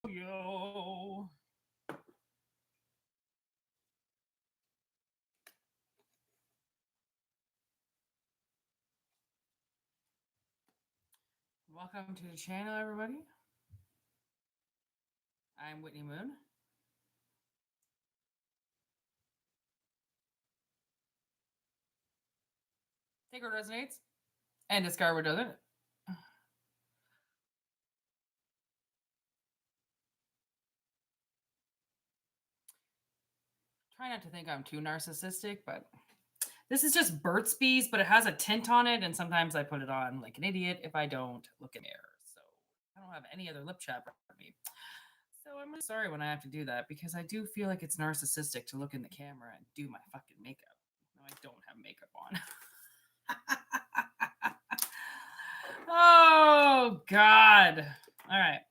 Yo. Welcome to the channel, everybody. I'm Whitney Moon. Take what resonates and discard what doesn't. Try not to think I'm too narcissistic, but this is just Burt's Bees, but it has a tint on it, and sometimes I put it on like an idiot if I don't look in the mirror. So I don't have any other lip chapter for me. So I'm really sorry when I have to do that because I do feel like it's narcissistic to look in the camera and do my fucking makeup. No, I don't have makeup on. Oh, God. All right.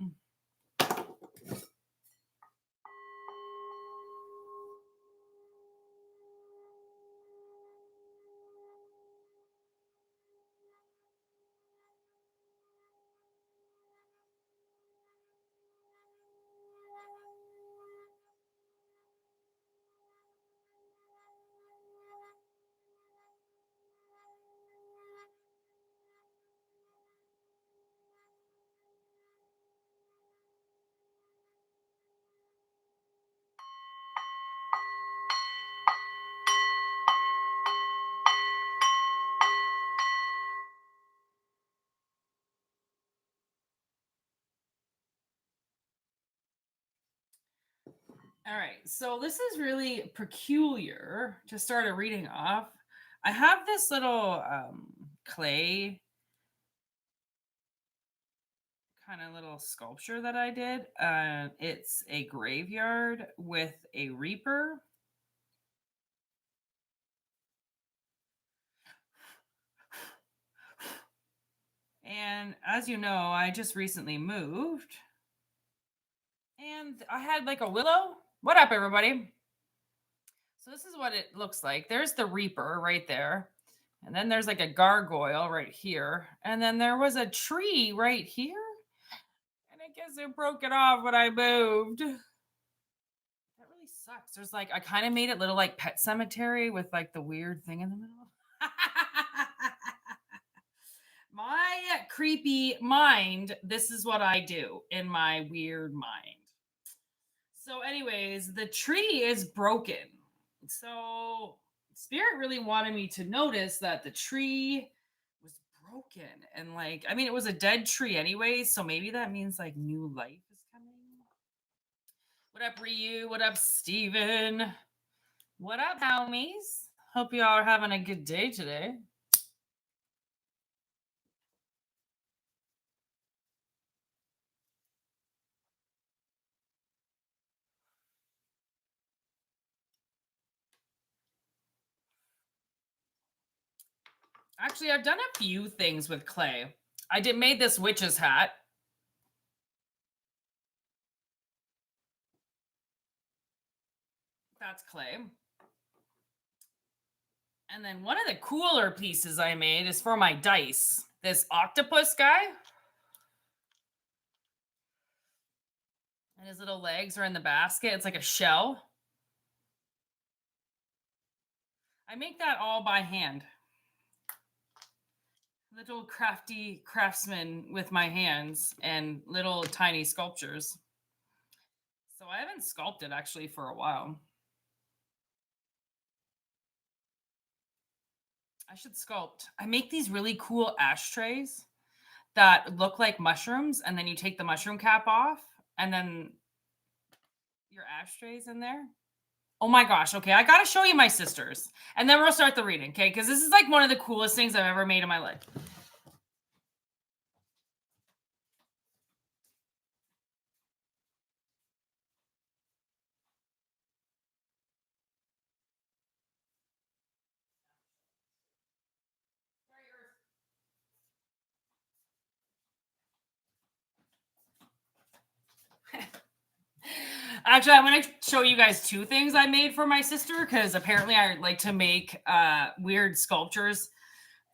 All right, so this is really peculiar to start a reading off. I have this little clay kind of little sculpture that I did. It's a graveyard with a reaper. And as you know, I just recently moved. And I had like a willow. What up, everybody? So this is what it looks like. There's the reaper right there. And then there's like a gargoyle right here. And then there was a tree right here. And I guess it broke it off when I moved. That really sucks. There's like, I kind of made it little like pet cemetery with like the weird thing in the middle. My creepy mind, this is what I do in my weird mind. So, anyways, the tree is broken. So, Spirit really wanted me to notice that the tree was broken. And, like, I mean, it was a dead tree anyway. So, maybe that means like new life is coming. What up, Ryu? What up, Steven? What up, homies? Hope you all are having a good day today. Actually, I've done a few things with clay. I made this witch's hat. That's clay. And then one of the cooler pieces I made is for my dice. This octopus guy. And his little legs are in the basket. It's like a shell. I make that all by hand. Little crafty craftsman with my hands and little tiny sculptures. So I haven't sculpted actually for a while. I should sculpt. I make these really cool ashtrays that look like mushrooms, and then you take the mushroom cap off, and then your ashtrays in there. Oh my gosh. Okay, I gotta show you my sisters, and then we'll start the reading, okay? Because this is like one of the coolest things I've ever made in my life. Actually, I'm going to show you guys two things I made for my sister because apparently I like to make weird sculptures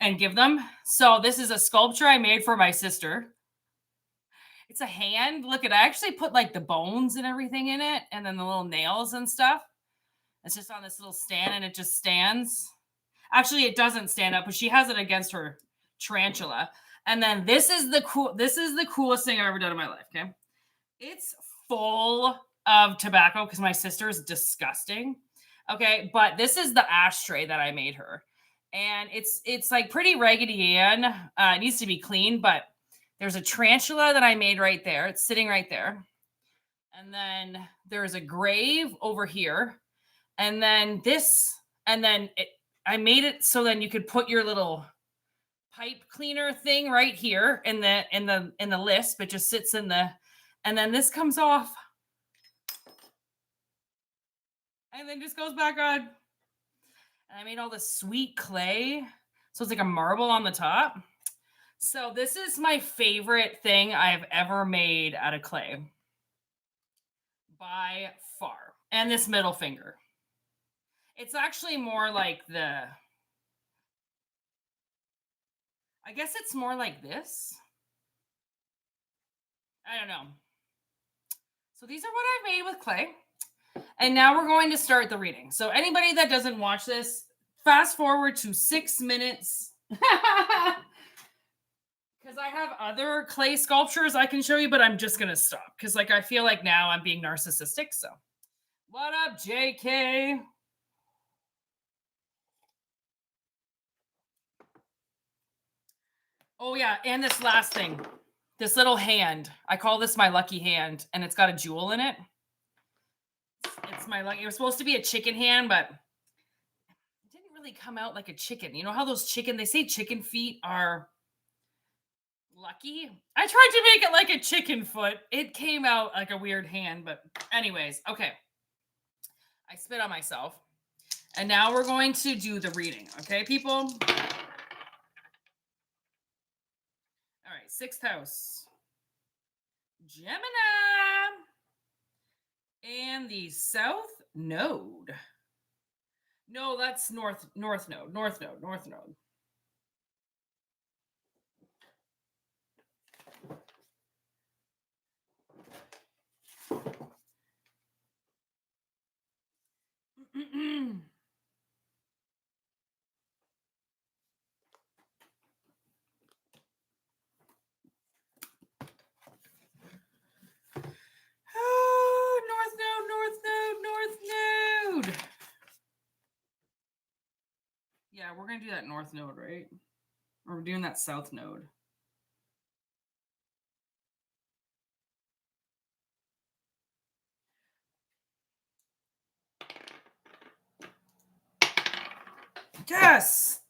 and give them. So this is a sculpture I made for my sister. It's a hand. Look at, I actually put like the bones and everything in it, and then the little nails and stuff. It's just on this little stand, and it just stands. Actually, it doesn't stand up, but she has it against her tarantula. And then this is the coolest thing I've ever done in my life. Okay, it's full of tobacco because my sister is disgusting. Okay, but this is the ashtray that I made her, and it's like pretty Raggedy Ann. It needs to be clean, but there's a tarantula that I made right there. It's sitting right there, and then there's a grave over here, and then this, and then I made it so then you could put your little pipe cleaner thing right here in the lisp. It just sits in the, and then this comes off and then just goes back on. And I made all this sweet clay, so it's like a marble on the top. So this is my favorite thing I've ever made out of clay by far. And this middle finger, it's actually more like I guess it's more like this. I don't know. So these are what I made with clay. And now we're going to start the reading. So anybody that doesn't watch this, fast forward to 6 minutes. Because I have other clay sculptures I can show you, but I'm just going to stop. Because like I feel like now I'm being narcissistic. So what up, JK? Oh yeah, and this last thing. This little hand. I call this my lucky hand, and it's got a jewel in it. It's my lucky. It was supposed to be a chicken hand, but it didn't really come out like a chicken. You know how those they say chicken feet are lucky? I tried to make it like a chicken foot. It came out like a weird hand, but anyways, okay. I spit on myself. And now we're going to do the reading, okay, people? All right, 6th house. Gemini. And the south node. No, that's north node. North node. North node. Yeah, we're going to do that north node, right? Or we're doing that south node. Yes!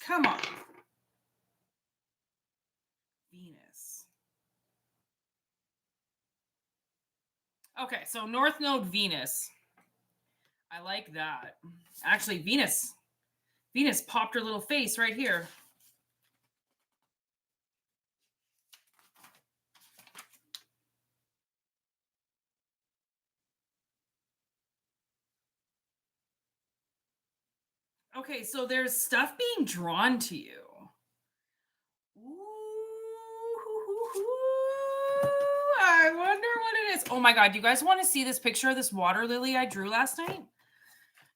Come on. Venus. Okay, so north node Venus. I like that. Actually, Venus popped her little face right here. Okay, so there's stuff being drawn to you. I wonder what it is. Oh my God, do you guys want to see this picture of this water lily I drew last night?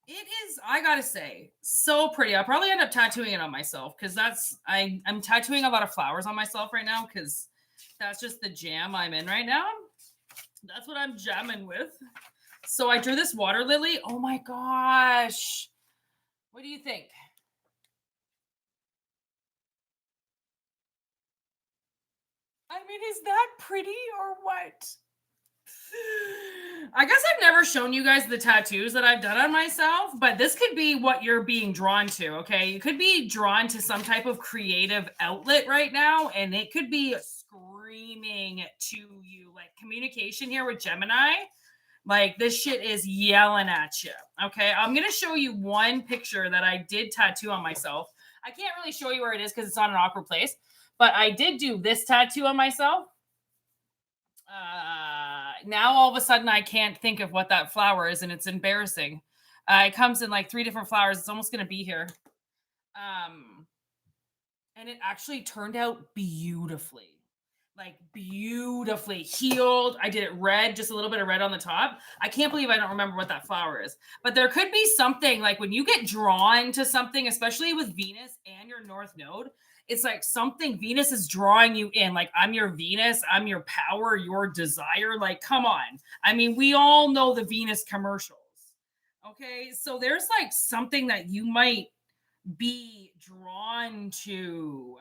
It is, I gotta say, so pretty. I'll probably end up tattooing it on myself because I'm tattooing a lot of flowers on myself right now because that's just the jam I'm in right now. That's what I'm jamming with. So I drew this water lily. Oh my gosh. What do you think? I mean, is that pretty or what? I guess I've never shown you guys the tattoos that I've done on myself, but this could be what you're being drawn to, okay? You could be drawn to some type of creative outlet right now, and it could be screaming to you. Like communication here with Gemini, like this shit is yelling at you, okay? I'm going to show you one picture that I did tattoo on myself. I can't really show you where it is because it's not an awkward place, but I did do this tattoo on myself. Now all of a sudden I can't think of what that flower is, and it's embarrassing. It comes in like 3 different flowers. It's almost going to be here. And it actually turned out beautifully. like beautifully healed. I did it red, just a little bit of red on the top. I can't believe I don't remember what that flower is. But there could be something like when you get drawn to something, especially with Venus and your North Node, it's like something Venus is drawing you in. Like, I'm your Venus, I'm your power, your desire. Like, come on. I mean, we all know the Venus commercials. Okay. So there's like something that you might be drawn to.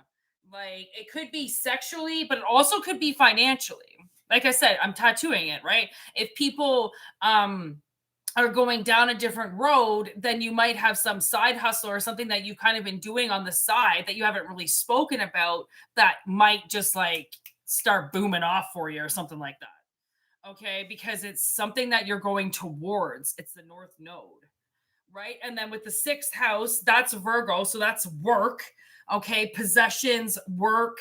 Like, it could be sexually, but it also could be financially. Like I said, I'm tattooing it, right? If people are going down a different road, then you might have some side hustle or something that you've kind of been doing on the side that you haven't really spoken about that might just like start booming off for you or something like that. Okay, because it's something that you're going towards. It's the North Node, right? And then with the sixth house, that's Virgo, so that's work. Okay, possessions, work,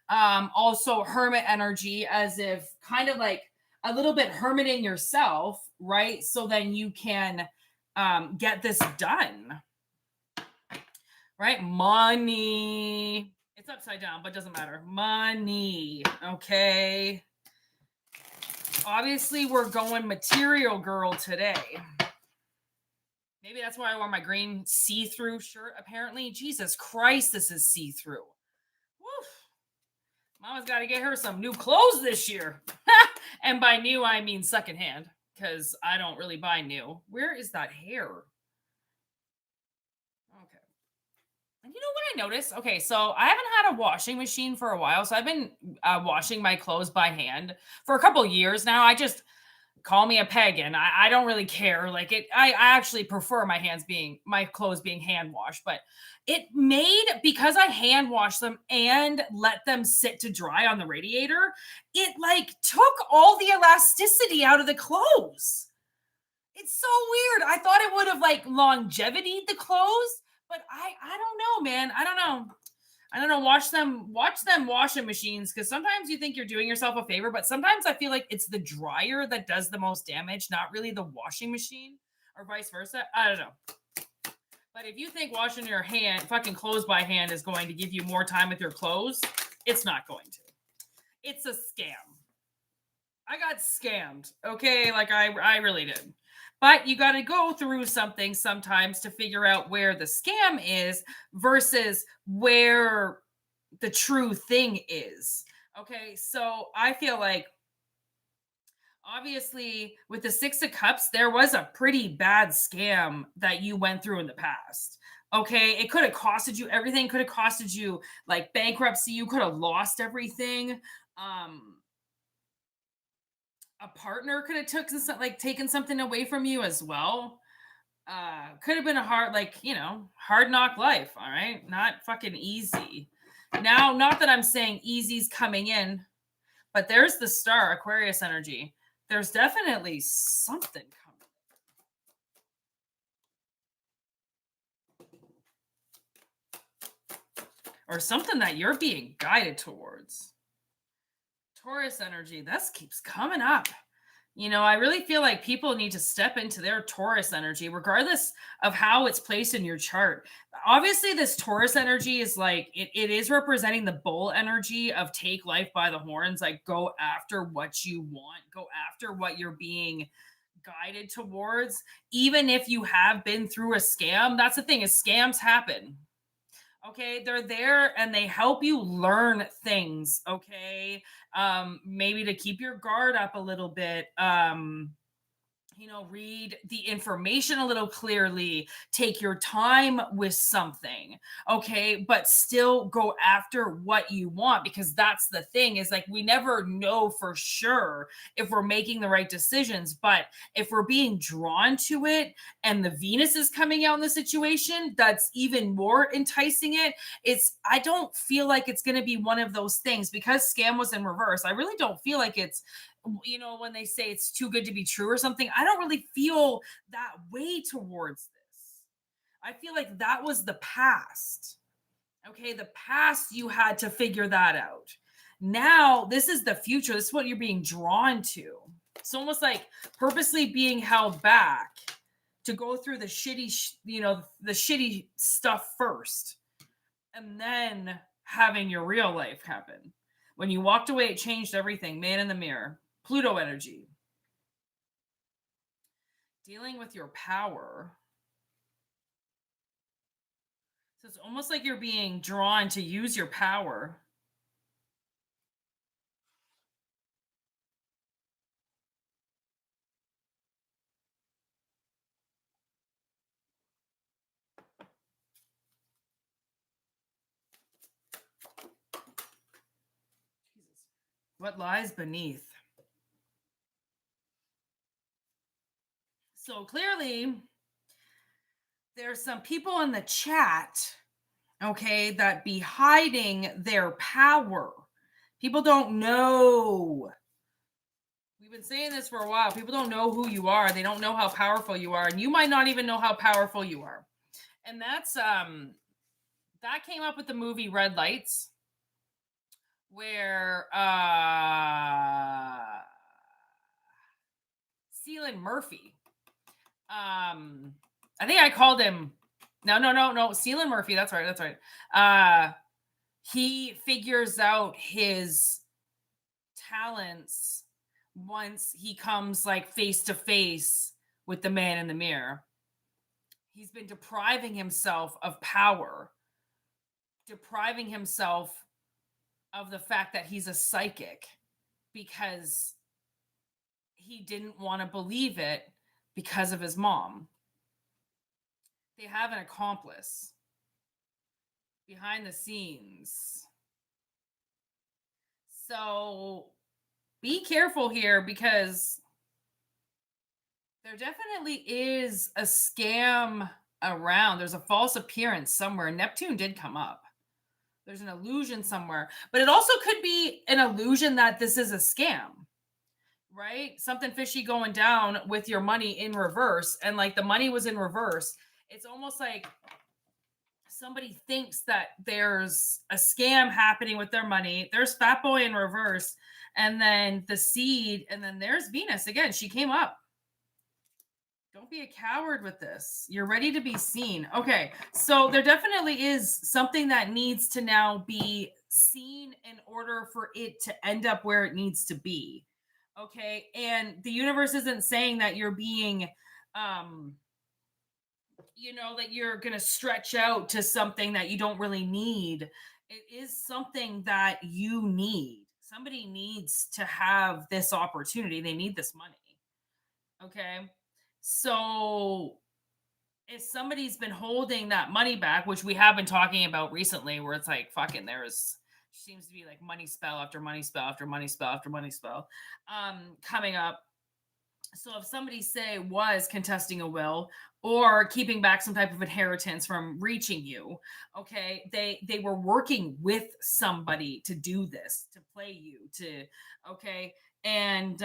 also hermit energy, as if kind of like a little bit hermiting yourself, right? So then you can get this done, right? Money. It's upside down, but doesn't matter. Money. Okay. Obviously, we're going material girl today. Maybe that's why I wore my green see-through shirt, apparently. Jesus Christ, this is see-through. Woof. Mama's got to get her some new clothes this year. And by new, I mean secondhand, because I don't really buy new. Where is that hair? Okay. And you know what I noticed? Okay, so I haven't had a washing machine for a while, so I've been washing my clothes by hand for a couple years now. I just call me a pagan. I don't really care. Like it, I actually prefer my clothes being hand washed, but it made, because I hand wash them and let them sit to dry on the radiator, it like took all the elasticity out of the clothes. It's so weird. I thought it would have like longevity the clothes, but I don't know, man. I don't know. Watch them washing machines, because sometimes you think you're doing yourself a favor, but sometimes I feel like it's the dryer that does the most damage, not really the washing machine, or vice versa. I don't know. But if you think washing your fucking clothes by hand is going to give you more time with your clothes, it's not going to. It's a scam. I got scammed. Okay, like I really did. But you got to go through something sometimes to figure out where the scam is versus where the true thing is. Okay, so I feel like obviously with the Six of Cups, there was a pretty bad scam that you went through in the past. Okay, it could have costed you everything, could have costed you like bankruptcy, you could have lost everything. A partner could have taken something away from you as well. Could have been a hard knock life. All right, not fucking easy. Now, not that I'm saying easy's coming in, but there's the star, Aquarius energy. There's definitely something coming, or something that you're being guided towards. Taurus energy, this keeps coming up. You know, I really feel like people need to step into their Taurus energy, regardless of how it's placed in your chart. Obviously, this Taurus energy is like, it is representing the bull energy of take life by the horns, like go after what you want, go after what you're being guided towards. Even if you have been through a scam, that's the thing, is scams happen. Okay, they're there and they help you learn things. Okay, maybe to keep your guard up a little bit. Read the information a little clearly, take your time with something, okay, but still go after what you want, because that's the thing, is like we never know for sure if we're making the right decisions, but if we're being drawn to it and the Venus is coming out in the situation, that's even more enticing it. I don't feel like it's going to be one of those things, because scam was in reverse. I really don't feel like it's, when they say it's too good to be true or something, I don't really feel that way towards this. I feel like that was the past. Okay, the past, you had to figure that out. Now, this is the future. This is what you're being drawn to. It's almost like purposely being held back to go through the shitty stuff first, and then having your real life happen. When you walked away, it changed everything. Man in the mirror. Pluto energy. Dealing with your power. So it's almost like you're being drawn to use your power. Jesus. What lies beneath? So clearly, there's some people in the chat, okay, that be hiding their power. People don't know. We've been saying this for a while. People don't know who you are. They don't know how powerful you are, and you might not even know how powerful you are. And that's that came up with the movie Red Lights, where Cillian Murphy, I think I called him no Cillian Murphy, that's right. He figures out his talents once he comes like face to face with the man in the mirror. He's been depriving himself of power, depriving himself of the fact that he's a psychic, because he didn't want to believe it because of his mom. They have an accomplice behind the scenes. So be careful here, because there definitely is a scam around. There's a false appearance somewhere. Neptune did come up. There's an illusion somewhere, but it also could be an illusion that this is a scam, right? Something fishy going down with your money in reverse, and like the money was in reverse. It's almost like somebody thinks that there's a scam happening with their money. There's Fat Boy in reverse, and then the seed, and then there's Venus again. She came up. Don't be a coward with this. You're ready to be seen. Okay, so there definitely is something that needs to now be seen in order for it to end up where it needs to be. Okay, and the universe isn't saying that you're being that you're going to stretch out to something that you don't really need. It is something that you need. Somebody needs to have this opportunity. They need this money. Okay. So if somebody's been holding that money back, which we have been talking about recently, where it's like fucking seems to be like money spell after money spell after money spell after money spell coming up. So if somebody say was contesting a will or keeping back some type of inheritance from reaching you, okay, they were working with somebody to do this, to play you, and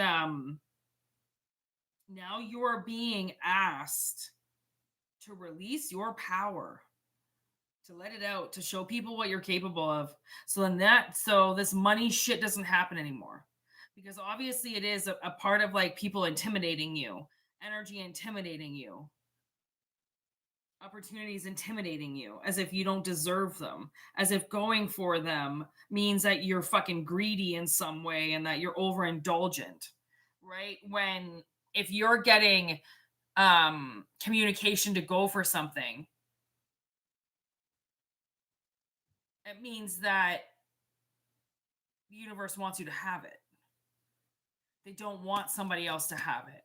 now you are being asked to release your power, to let it out, to show people what you're capable of. So this money shit doesn't happen anymore. Because obviously it is a part of like people intimidating you, energy intimidating you, opportunities intimidating you, as if you don't deserve them, as if going for them means that you're fucking greedy in some way and that you're overindulgent, right? When if you're getting communication to go for something, it means that the universe wants you to have it. They don't want somebody else to have it.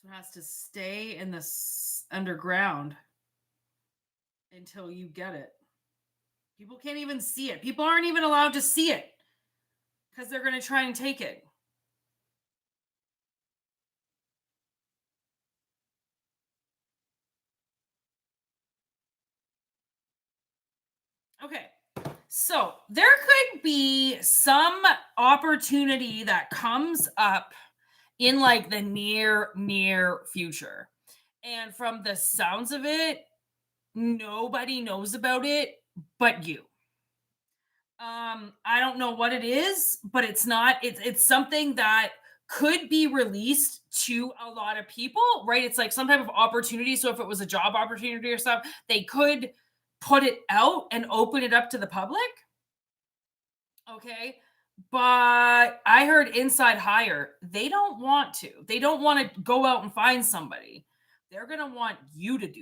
So it has to stay in the underground until you get it. People can't even see it. People aren't even allowed to see it because they're going to try and take it. Okay. So there could be some opportunity that comes up in like the near future. And from the sounds of it, nobody knows about it but you. I don't know what it is, but it's something that could be released to a lot of people, right? It's like some type of opportunity. So if it was a job opportunity or stuff, they could put it out and open it up to the public. Okay. But I heard inside hire, they don't want to. They don't want to go out and find somebody. They're going to want you to do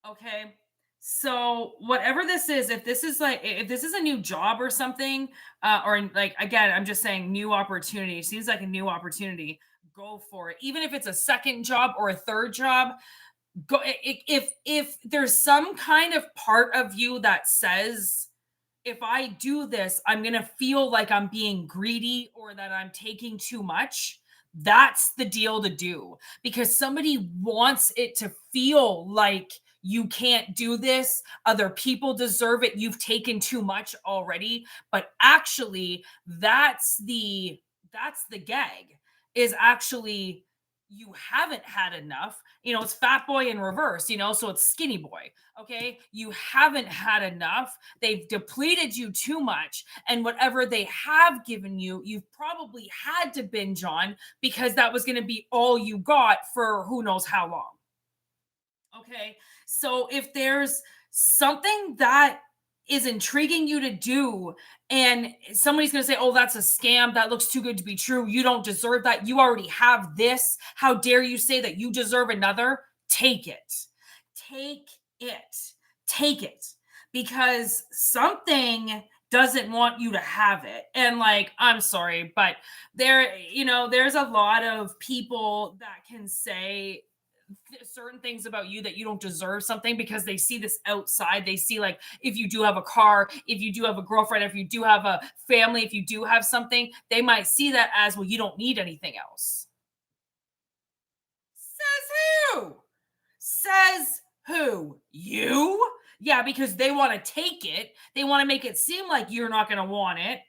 it. Okay. So whatever this is, if this is like if this is a new job or something, or like again, I'm just saying new opportunity. Seems like a new opportunity. Go for it. Even if it's a second job or a third job, go if there's some kind of part of you that says if I do this, I'm going to feel like I'm being greedy or that I'm taking too much. That's the deal to do because somebody wants it to feel like you can't do this. Other people deserve it. You've taken too much already. But actually, that's the gag is actually you haven't had enough. It's fat boy in reverse, so it's skinny boy. Okay. You haven't had enough. They've depleted you too much. And whatever they have given you, you've probably had to binge on because that was going to be all you got for who knows how long. Okay. So if there's something that is intriguing you to do, and somebody's going to say, oh, that's a scam. That looks too good to be true. You don't deserve that. You already have this. How dare you say that you deserve another? Take it. Take it. Take it. Because something doesn't want you to have it. And like, I'm sorry, but there's a lot of people that can say certain things about you that you don't deserve something because they see this outside. They see like if you do have a car, if you do have a girlfriend, if you do have a family, if you do have something, they might see that as, well, you don't need anything else. Says who? Says who? You? Yeah, because they want to take it. They want to make it seem like you're not going to want it.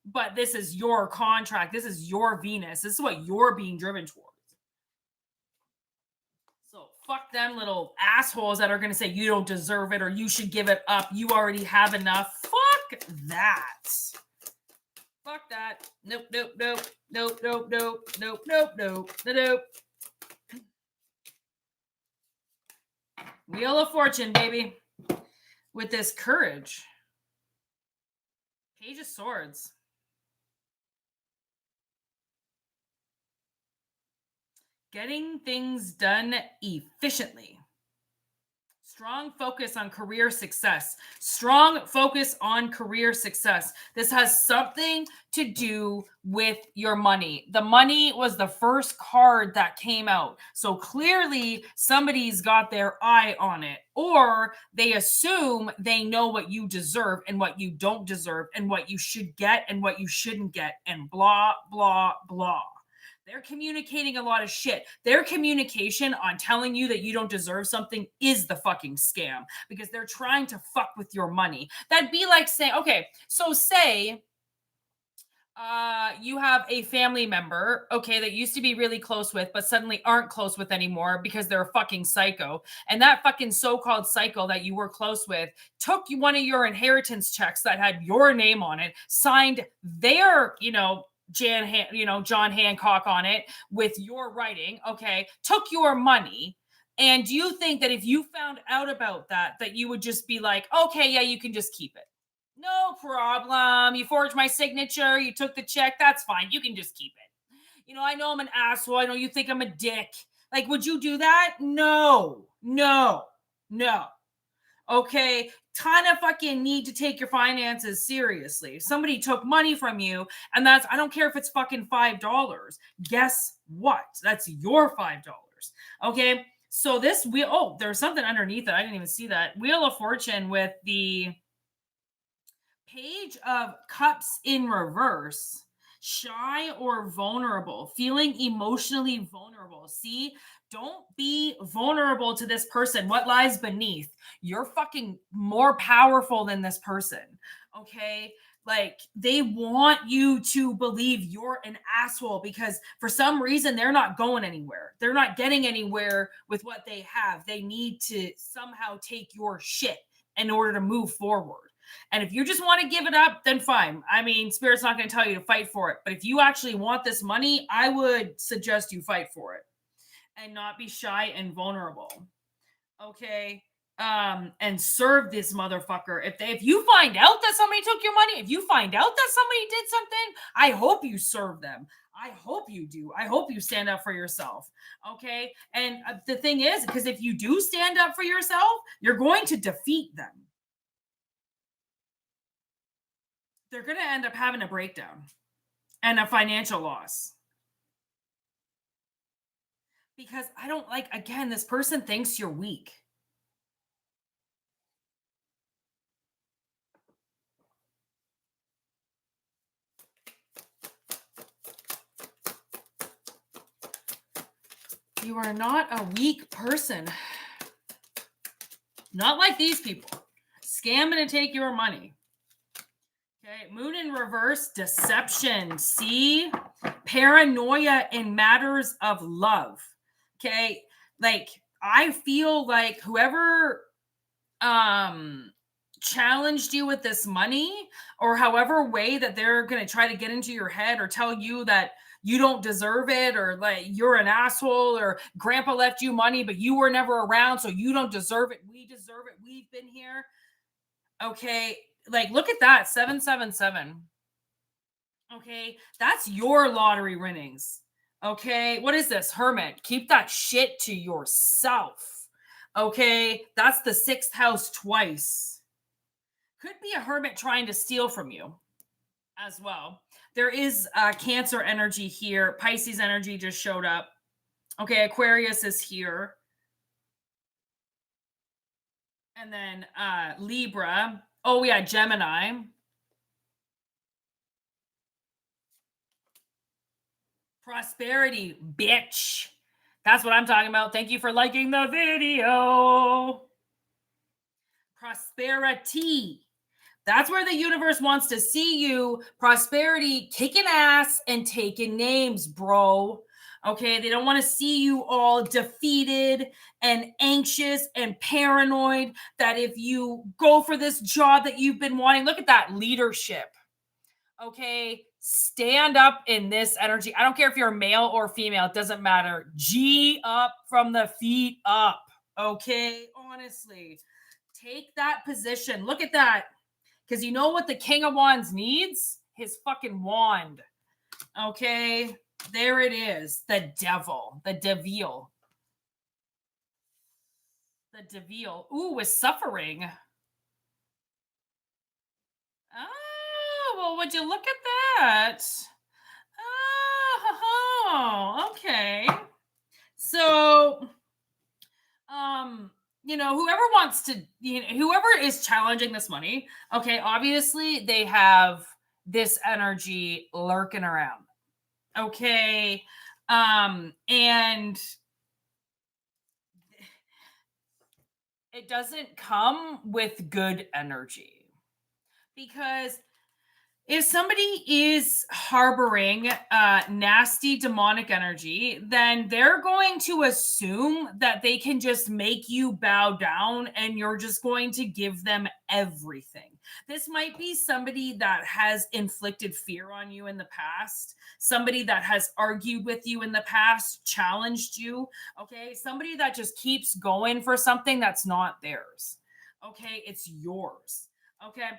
But this is your contract. This is your Venus. This is what you're being driven towards. So fuck them little assholes that are going to say you don't deserve it or you should give it up. You already have enough. Fuck that. Fuck that. Nope, nope, nope, nope, nope, nope, nope, nope, nope, nope. Wheel of Fortune, baby. With this courage. Page of Swords. Getting things done efficiently. Strong focus on career success. Strong focus on career success. This has something to do with your money. The money was the first card that came out. So clearly somebody's got their eye on it, or they assume they know what you deserve and what you don't deserve and what you should get and what you shouldn't get and blah, blah, blah. They're communicating a lot of shit. Their communication on telling you that you don't deserve something is the fucking scam because they're trying to fuck with your money. That'd be like saying, okay, so say you have a family member, okay, that used to be really close with, but suddenly aren't close with anymore because they're a fucking psycho. And that fucking so-called psycho that you were close with took one of your inheritance checks that had your name on it, signed their, John Hancock on it with your writing, okay, took your money. And do you think that if you found out about that you would just be like, okay, yeah, you can just keep it? No problem. You forged my signature. You took the check. That's fine. You can just keep it. I know I'm an asshole. I know you think I'm a dick. Like, would you do that? No. Okay, kind of fucking need to take your finances seriously. If somebody took money from you, and I don't care if it's fucking $5. Guess what? That's your $5. Okay, so this wheel, there's something underneath it. I didn't even see that. Wheel of Fortune with the Page of Cups in reverse. Shy or vulnerable, feeling emotionally vulnerable. See, don't be vulnerable to this person. What lies beneath? You're fucking more powerful than this person. Okay. Like, they want you to believe you're an asshole because for some reason they're not going anywhere. They're not getting anywhere with what they have. They need to somehow take your shit in order to move forward. And if you just want to give it up, then fine. I mean, Spirit's not going to tell you to fight for it. But if you actually want this money, I would suggest you fight for it and not be shy and vulnerable. Okay. And serve this motherfucker. If you find out that somebody took your money, if you find out that somebody did something, I hope you serve them. I hope you do. I hope you stand up for yourself. Okay. And the thing is, because if you do stand up for yourself, you're going to defeat them. They're going to end up having a breakdown and a financial loss. Because I don't like, again, this person thinks you're weak. You are not a weak person. Not like these people. Scamming to take your money. Okay, moon in reverse, deception. See? Paranoia in matters of love. Okay? Like, I feel like whoever challenged you with this money, or however way that they're going to try to get into your head or tell you that you don't deserve it, or like you're an asshole, or grandpa left you money but you were never around so you don't deserve it. We deserve it. We've been here. Okay, like look at that, 777. Okay, that's your lottery winnings. Okay, what is this? Hermit. Keep that shit to yourself. Okay, that's the 6th house twice. Could be a hermit trying to steal from you as well. There is Cancer energy here. Pisces energy just showed up. Okay, Aquarius is here. And then Libra. Oh, yeah, Gemini. Prosperity, bitch. That's what I'm talking about. Thank you for liking the video. Prosperity. That's where the universe wants to see you. Prosperity, kicking ass and taking names, bro. Okay, they don't want to see you all defeated and anxious and paranoid that if you go for this job that you've been wanting, look at that leadership. Okay, stand up in this energy. I don't care if you're male or female, it doesn't matter. G up from the feet up. Okay, honestly, take that position. Look at that. Because you know what the King of Wands needs? His fucking wand. Okay, there it is. The devil. The devil. The devil. Ooh, is suffering. Oh, well, would you look at that? Oh, okay. So, whoever wants to, whoever is challenging this money, okay, obviously they have this energy lurking around. Okay. And it doesn't come with good energy, because if somebody is harboring nasty demonic energy, then they're going to assume that they can just make you bow down and you're just going to give them everything. This might be somebody that has inflicted fear on you in the past, somebody that has argued with you in the past, challenged you, okay? Somebody that just keeps going for something that's not theirs, okay? It's yours, okay?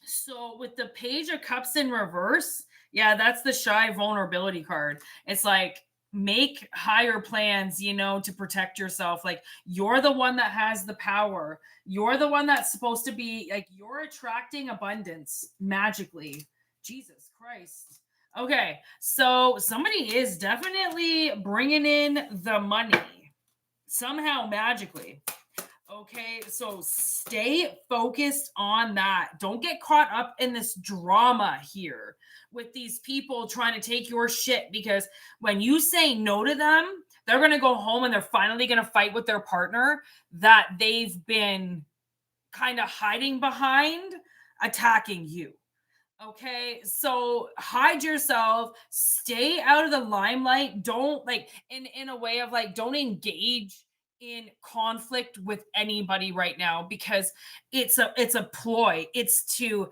So with the Page of Cups in reverse, yeah, that's the shy vulnerability card. It's like, make higher plans, to protect yourself. Like, you're the one that has the power. You're the one that's supposed to be like, you're attracting abundance magically. Jesus Christ. Okay, so somebody is definitely bringing in the money somehow magically. Okay, so stay focused on that. Don't get caught up in this drama here with these people trying to take your shit, because when you say no to them, they're going to go home and they're finally going to fight with their partner that they've been kind of hiding behind, attacking you. Okay, so hide yourself, stay out of the limelight. Don't, like, in a way of like, don't engage in conflict with anybody right now because it's a ploy. It's to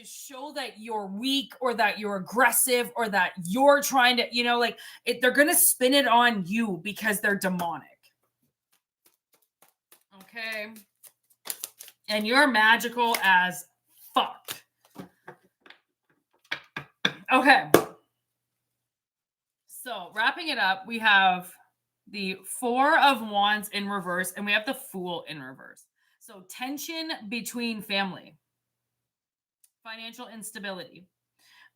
show that you're weak or that you're aggressive or that you're trying to, like they're going to spin it on you because they're demonic. Okay? And you're magical as fuck. Okay. So, wrapping it up, we have the Four of Wands in reverse and we have the Fool in reverse. So, tension between family, financial instability,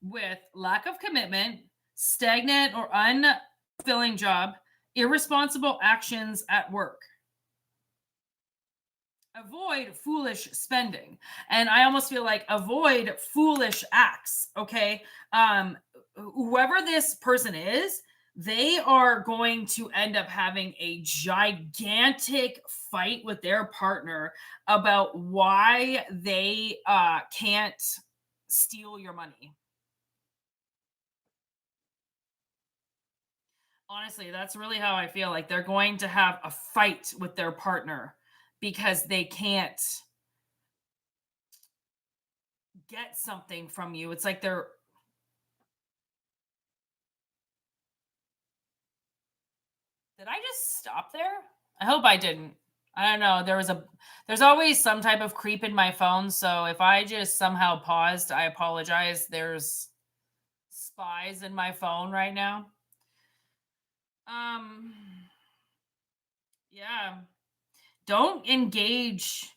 with lack of commitment, stagnant or unfulfilling job, irresponsible actions at work. Avoid foolish spending. And I almost feel like avoid foolish acts. Okay. Whoever this person is, they are going to end up having a gigantic fight with their partner about why they can't steal your money. Honestly, that's really how I feel. Like they're going to have a fight with their partner because they can't get something from you. It's like they're. Did I just stop there? I hope I didn't. I don't know. There's always some type of creep in my phone, so if I just somehow paused, I apologize. There's spies in my phone right now. Um yeah. Don't engage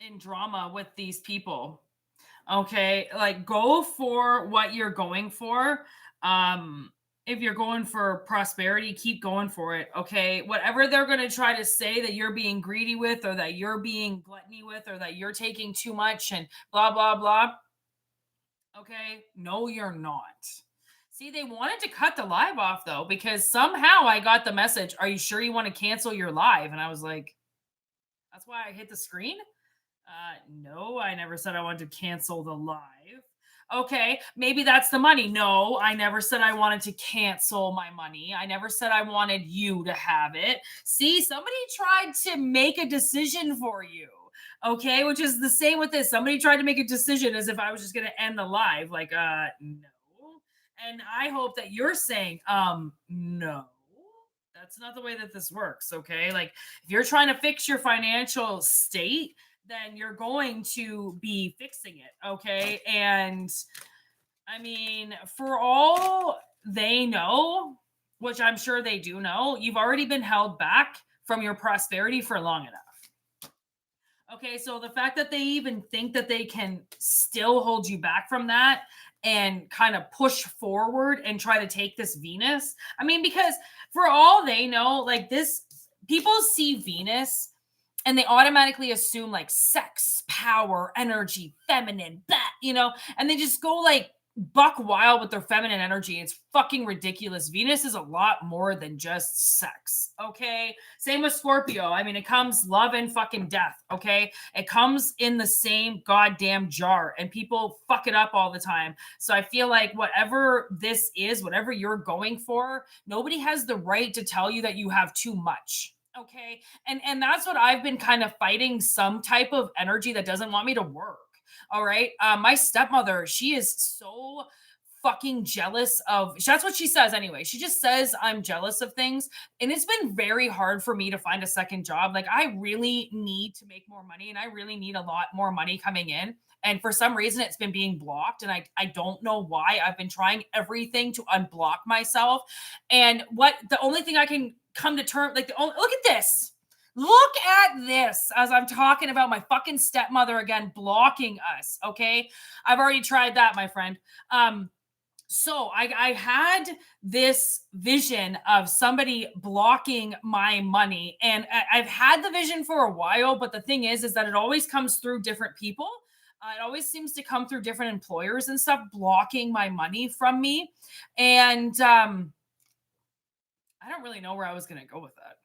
in drama with these people. Okay, like go for what you're going for. If you're going for prosperity, keep going for it. Okay, whatever they're going to try to say that you're being greedy with, or that you're being gluttony with, or that you're taking too much and blah blah blah. Okay, no, you're not. See, they wanted to cut the live off though because somehow I got the message, are you sure you want to cancel your live? And I was like, that's why I hit the screen. No, I never said I wanted to cancel the live. Okay, maybe that's the money. No, I never said I wanted to cancel my money. I never said I wanted you to have it. See, somebody tried to make a decision for you. Okay, which is the same with this. Somebody tried to make a decision as if I was just going to end the live. Like, no. And I hope that you're saying, no. That's not the way that this works. Okay, like if you're trying to fix your financial state, then you're going to be fixing it. Okay. And I mean, for all they know, which I'm sure they do know, you've already been held back from your prosperity for long enough. Okay. So the fact that they even think that they can still hold you back from that and kind of push forward and try to take this Venus, I mean, because for all they know, like this, people see Venus and they automatically assume like sex, power, energy, feminine, that, and they just go like buck wild with their feminine energy. It's fucking ridiculous. Venus is a lot more than just sex. Okay. Same with Scorpio. I mean, it comes love and fucking death. Okay. It comes in the same goddamn jar and people fuck it up all the time. So I feel like whatever this is, whatever you're going for, nobody has the right to tell you that you have too much. Okay. And that's what I've been kind of fighting, some type of energy that doesn't want me to work. All right. My stepmother, she is so fucking jealous of, that's what she says anyway. She just says I'm jealous of things. And it's been very hard for me to find a second job. Like I really need to make more money and I really need a lot more money coming in. And for some reason it's been being blocked. And I don't know why. I've been trying everything to unblock myself. And what the only thing I can come to terms, like look at this. Look at this as I'm talking about my fucking stepmother again blocking us. Okay. I've already tried that, my friend. So I had this vision of somebody blocking my money, and I've had the vision for a while, but the thing is that it always comes through different people. It always seems to come through different employers and stuff blocking my money from me. And I don't really know where I was going to go with that.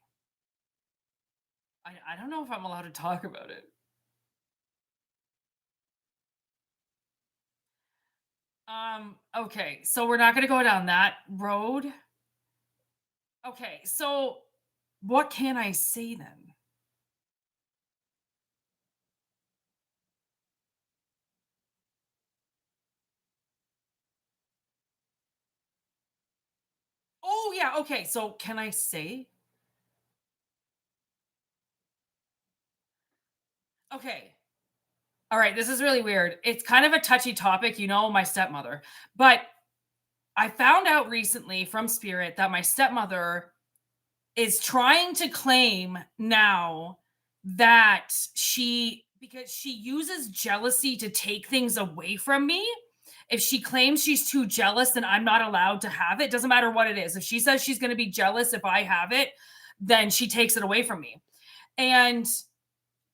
I don't know if I'm allowed to talk about it. Okay, so we're not going to go down that road. Okay, so What can I say then? Oh, yeah, okay, so can I say? Okay. All right, this is really weird. It's kind of a touchy topic, my stepmother. But I found out recently from Spirit that my stepmother is trying to claim now that because she uses jealousy to take things away from me. If she claims she's too jealous, then I'm not allowed to have it. Doesn't matter what it is. If she says she's going to be jealous if I have it, then she takes it away from me. And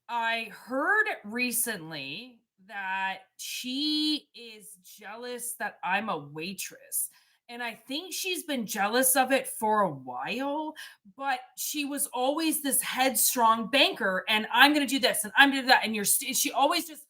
I heard recently that she is jealous that I'm a waitress. And I think she's been jealous of it for a while, but she was always this headstrong banker. And I'm going to do this and I'm going to do that. And she always just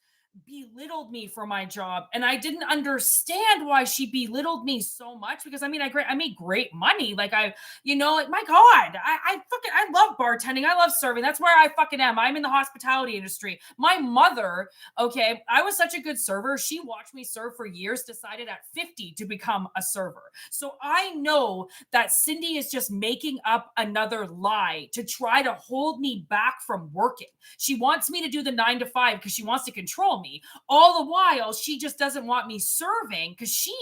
belittled me for my job. And I didn't understand why she belittled me so much because I made great money. Like like my God, I love bartending. I love serving. That's where I fucking am. I'm in the hospitality industry. My mother, okay, I was such a good server. She watched me serve for years, decided at 50 to become a server. So I know that Cindy is just making up another lie to try to hold me back from working. She wants me to do the 9 to 5 because she wants to control me. All the while, she just doesn't want me serving because she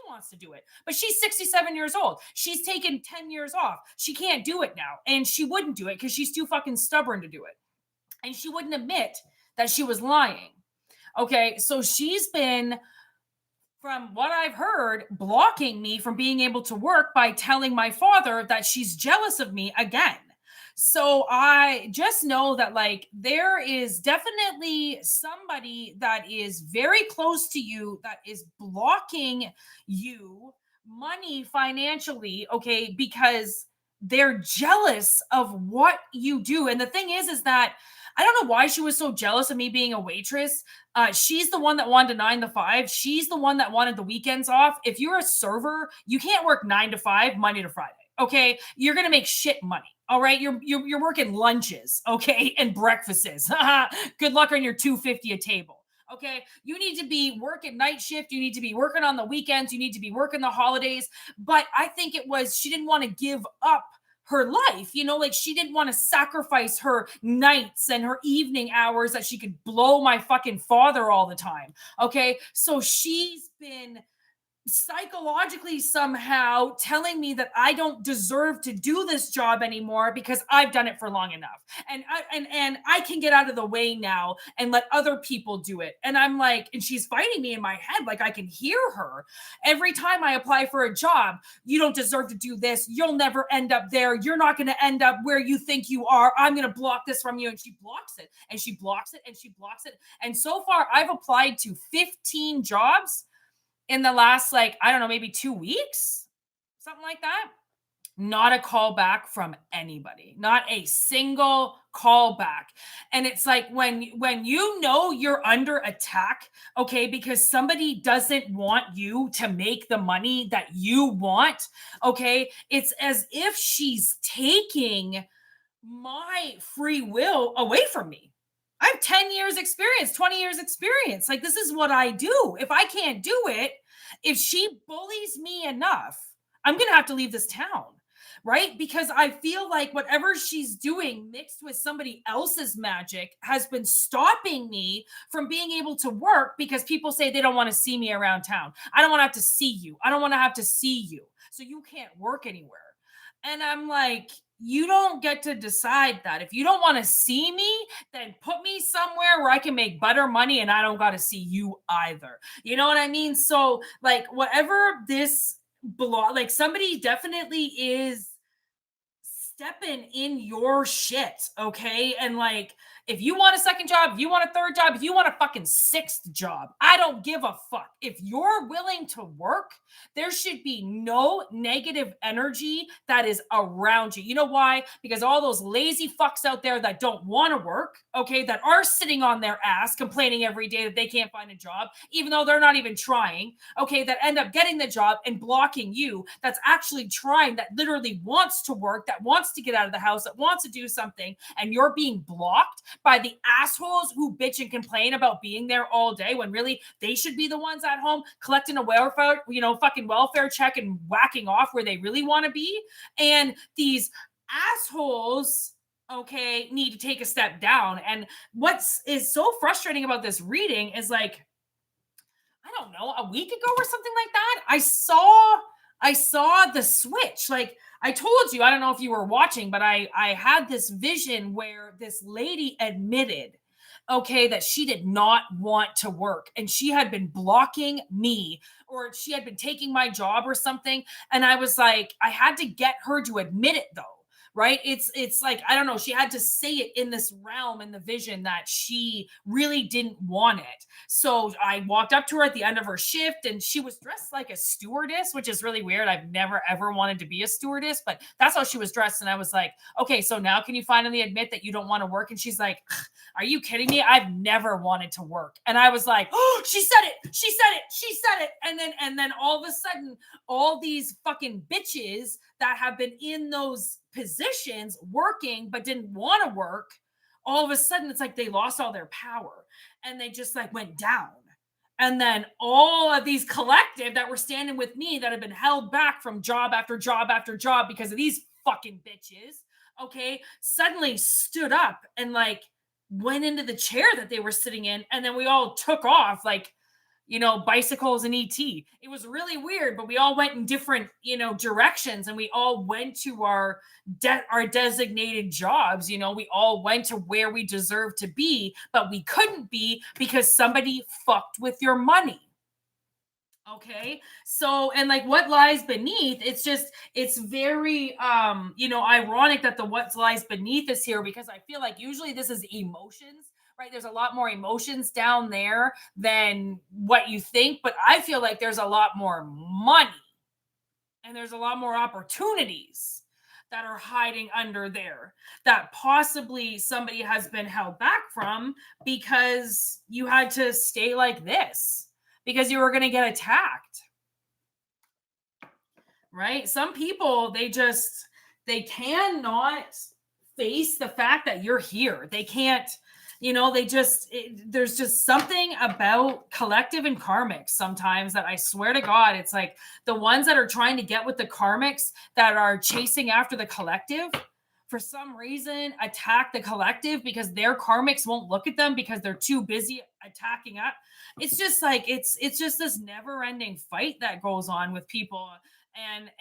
wants to do it. But she's 67 years old. She's taken 10 years off. She can't do it now. And she wouldn't do it because she's too fucking stubborn to do it. And she wouldn't admit that she was lying. Okay. So she's been, from what I've heard, blocking me from being able to work by telling my father that she's jealous of me again. So I just know that there is definitely somebody that is very close to you that is blocking you money financially, okay, because they're jealous of what you do. And the thing is that I don't know why she was so jealous of me being a waitress. She's the one that wanted 9 to 5. She's the one that wanted the weekends off. If you're a server, you can't work 9 to 5, Monday to Friday. Okay, you're gonna make shit money. All right, you're working lunches, okay, and breakfasts. Good luck on your 250 a table. Okay, you need to be working night shift. You need to be working on the weekends. You need to be working the holidays. But I think it was she didn't want to give up her life, like she didn't want to sacrifice her nights and her evening hours that she could blow my fucking father all the time. Okay. So she's been psychologically somehow telling me that I don't deserve to do this job anymore because I've done it for long enough. And I can get out of the way now and let other people do it. And I'm like, and she's fighting me in my head. Like I can hear her every time I apply for a job. You don't deserve to do this. You'll never end up there. You're not going to end up where you think you are. I'm going to block this from you. And she blocks it and she blocks it and she blocks it. And so far I've applied to 15 jobs in the last, I don't know, maybe 2 weeks, something like that. Not a call back from anybody, not a single call back. And it's like when you're under attack, okay, because somebody doesn't want you to make the money that you want, okay, it's as if she's taking my free will away from me. I have 10 years experience, 20 years experience. Like this is what I do. If I can't do it, if she bullies me enough, I'm going to have to leave this town. Right? Because I feel like whatever she's doing mixed with somebody else's magic has been stopping me from being able to work because people say they don't want to see me around town. I don't want to have to see you. I don't want to have to see you. So you can't work anywhere. And I'm like, you don't get to decide that. If you don't want to see me, then put me somewhere where I can make better money and I don't got to see you either. You know what I mean? So, whatever this somebody definitely is stepping in your shit, okay? And if you want a second job, if you want a third job, if you want a fucking sixth job, I don't give a fuck. If you're willing to work, there should be no negative energy that is around you. You know why? Because all those lazy fucks out there that don't want to work, okay, that are sitting on their ass complaining every day that they can't find a job, even though they're not even trying, okay, that end up getting the job and blocking you, that's actually trying, that literally wants to work, that wants wants to get out of the house, that wants to do something, and you're being blocked by the assholes who bitch and complain about being there all day when really they should be the ones at home collecting a welfare, fucking welfare check and whacking off where they really want to be. And these assholes, okay, need to take a step down. And what is so frustrating about this reading is like, I don't know, a week ago or something like that, I saw the switch. Like I told you, I don't know if you were watching, but I had this vision where this lady admitted, okay, that she did not want to work and she had been blocking me, or she had been taking my job or something. And I was like, I had to get her to admit it though. Right. It's like, I don't know. She had to say it in this realm, in the vision, that she really didn't want it. So I walked up to her at the end of her shift and she was dressed like a stewardess, which is really weird. I've never, ever wanted to be a stewardess, but that's how she was dressed. And I was like, okay, so now can you finally admit that you don't want to work? And she's like, are you kidding me? I've never wanted to work. And I was like, oh, she said it. She said it. She said it. And then all of a sudden, all these fucking bitches that have been in those positions working but didn't want to work, all of a sudden it's like they lost all their power and they just like went down. And then all of these collective that were standing with me that have been held back from job after job after job because of these fucking bitches, okay, suddenly stood up and like went into the chair that they were sitting in, and then we all took off like, bicycles and ET. It was really weird, but we all went in different, directions, and we all went to our designated jobs. We all went to where we deserved to be, but we couldn't be because somebody fucked with your money. Okay. So, and like what lies beneath, it's very, ironic that the what lies beneath is here, because I feel like usually this is emotions, right? There's a lot more emotions down there than what you think, but I feel like there's a lot more money and there's a lot more opportunities that are hiding under there that possibly somebody has been held back from because you had to stay like this because you were going to get attacked. Right? Some people, they cannot face the fact that you're here. They can't, there's just something about collective and karmics sometimes that I swear to God, it's like the ones that are trying to get with the karmics that are chasing after the collective, for some reason attack the collective because their karmics won't look at them because they're too busy attacking up. It's just like, it's just this never ending fight that goes on with people.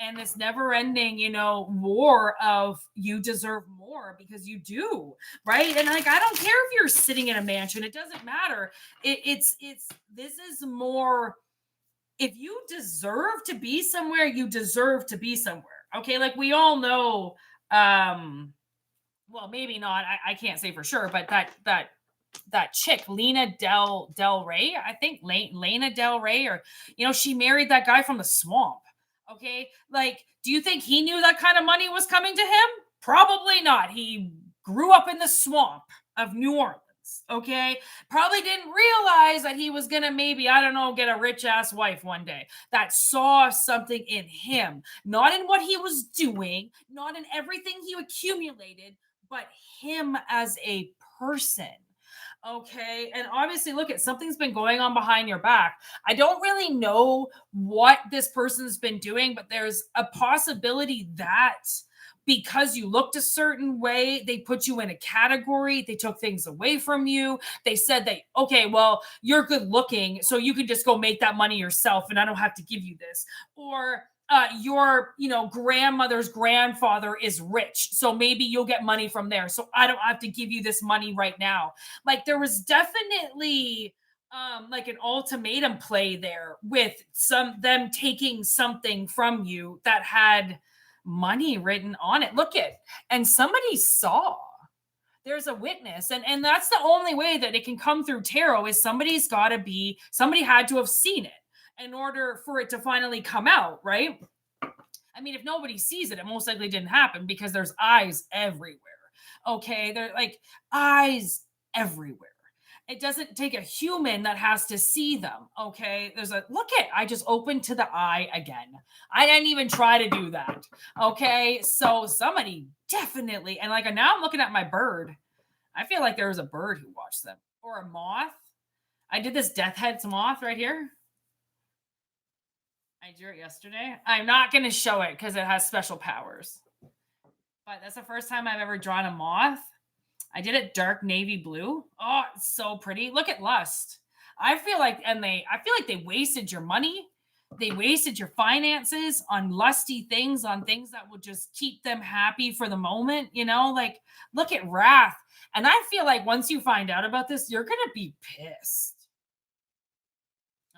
And this never ending, war of you deserve more because you do, right? And like, I don't care if you're sitting in a mansion, it doesn't matter. This is more, if you deserve to be somewhere, you deserve to be somewhere. Okay. Like we all know, well, maybe not, I can't say for sure, but that chick, Lena Del Rey, I think Lena Del Rey, or, she married that guy from the swamp. Okay. Like, do you think he knew that kind of money was coming to him? Probably not. He grew up in the swamp of New Orleans. Okay. Probably didn't realize that he was going to maybe, I don't know, get a rich ass wife one day that saw something in him, not in what he was doing, not in everything he accumulated, but him as a person. Okay. And obviously, look, at something's been going on behind your back. I don't really know what this person's been doing, but there's a possibility that because you looked a certain way, they put you in a category, they took things away from you. They said that, okay, well, you're good looking, so you can just go make that money yourself and I don't have to give you this. Or your grandmother's grandfather is rich, so maybe you'll get money from there, so I don't have to give you this money right now. Like there was definitely like an ultimatum play there with them taking something from you that had money written on it. Look at, and somebody saw, there's a witness, and that's the only way that it can come through tarot, is somebody had to have seen it in order for it to finally come out, right? I mean, if nobody sees it, it most likely didn't happen because there's eyes everywhere. Okay. They're like eyes everywhere. It doesn't take a human that has to see them. Okay. There's a look at, I just opened to the eye again. I didn't even try to do that. Okay. So somebody definitely, and like now I'm looking at my bird. I feel like there was a bird who watched them or a moth. I did this death head's moth right here. I drew it yesterday. I'm not going to show it because it has special powers. But that's the first time I've ever drawn a moth. I did it dark navy blue. Oh, it's so pretty. Look at Lust. I feel like they wasted your money. They wasted your finances on lusty things, on things that will just keep them happy for the moment, you know? Like look at Wrath. And I feel like once you find out about this, you're going to be pissed.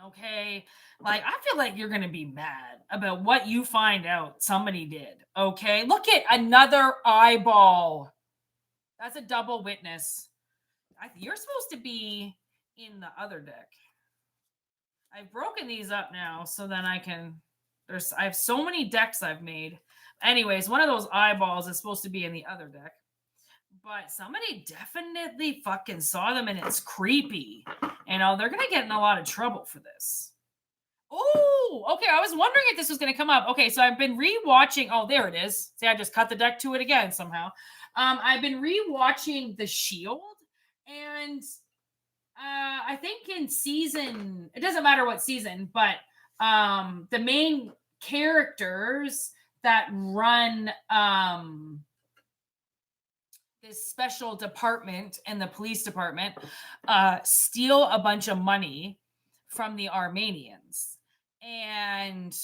Okay. Like, I feel like you're going to be mad about what you find out somebody did. Okay. Look at another eyeball. That's a double witness. You're supposed to be in the other deck. I've broken these up now so then I have so many decks I've made. Anyways, one of those eyeballs is supposed to be in the other deck. But somebody definitely fucking saw them and it's creepy. You know, they're going to get in a lot of trouble for this. Oh, okay. I was wondering if this was going to come up. Okay, so I've been rewatching. Oh, there it is. See, I just cut the deck to it again somehow. I've been rewatching The Shield, and I think in season, it doesn't matter what season, but the main characters that run this special department and the police department steal a bunch of money from the Armenians. And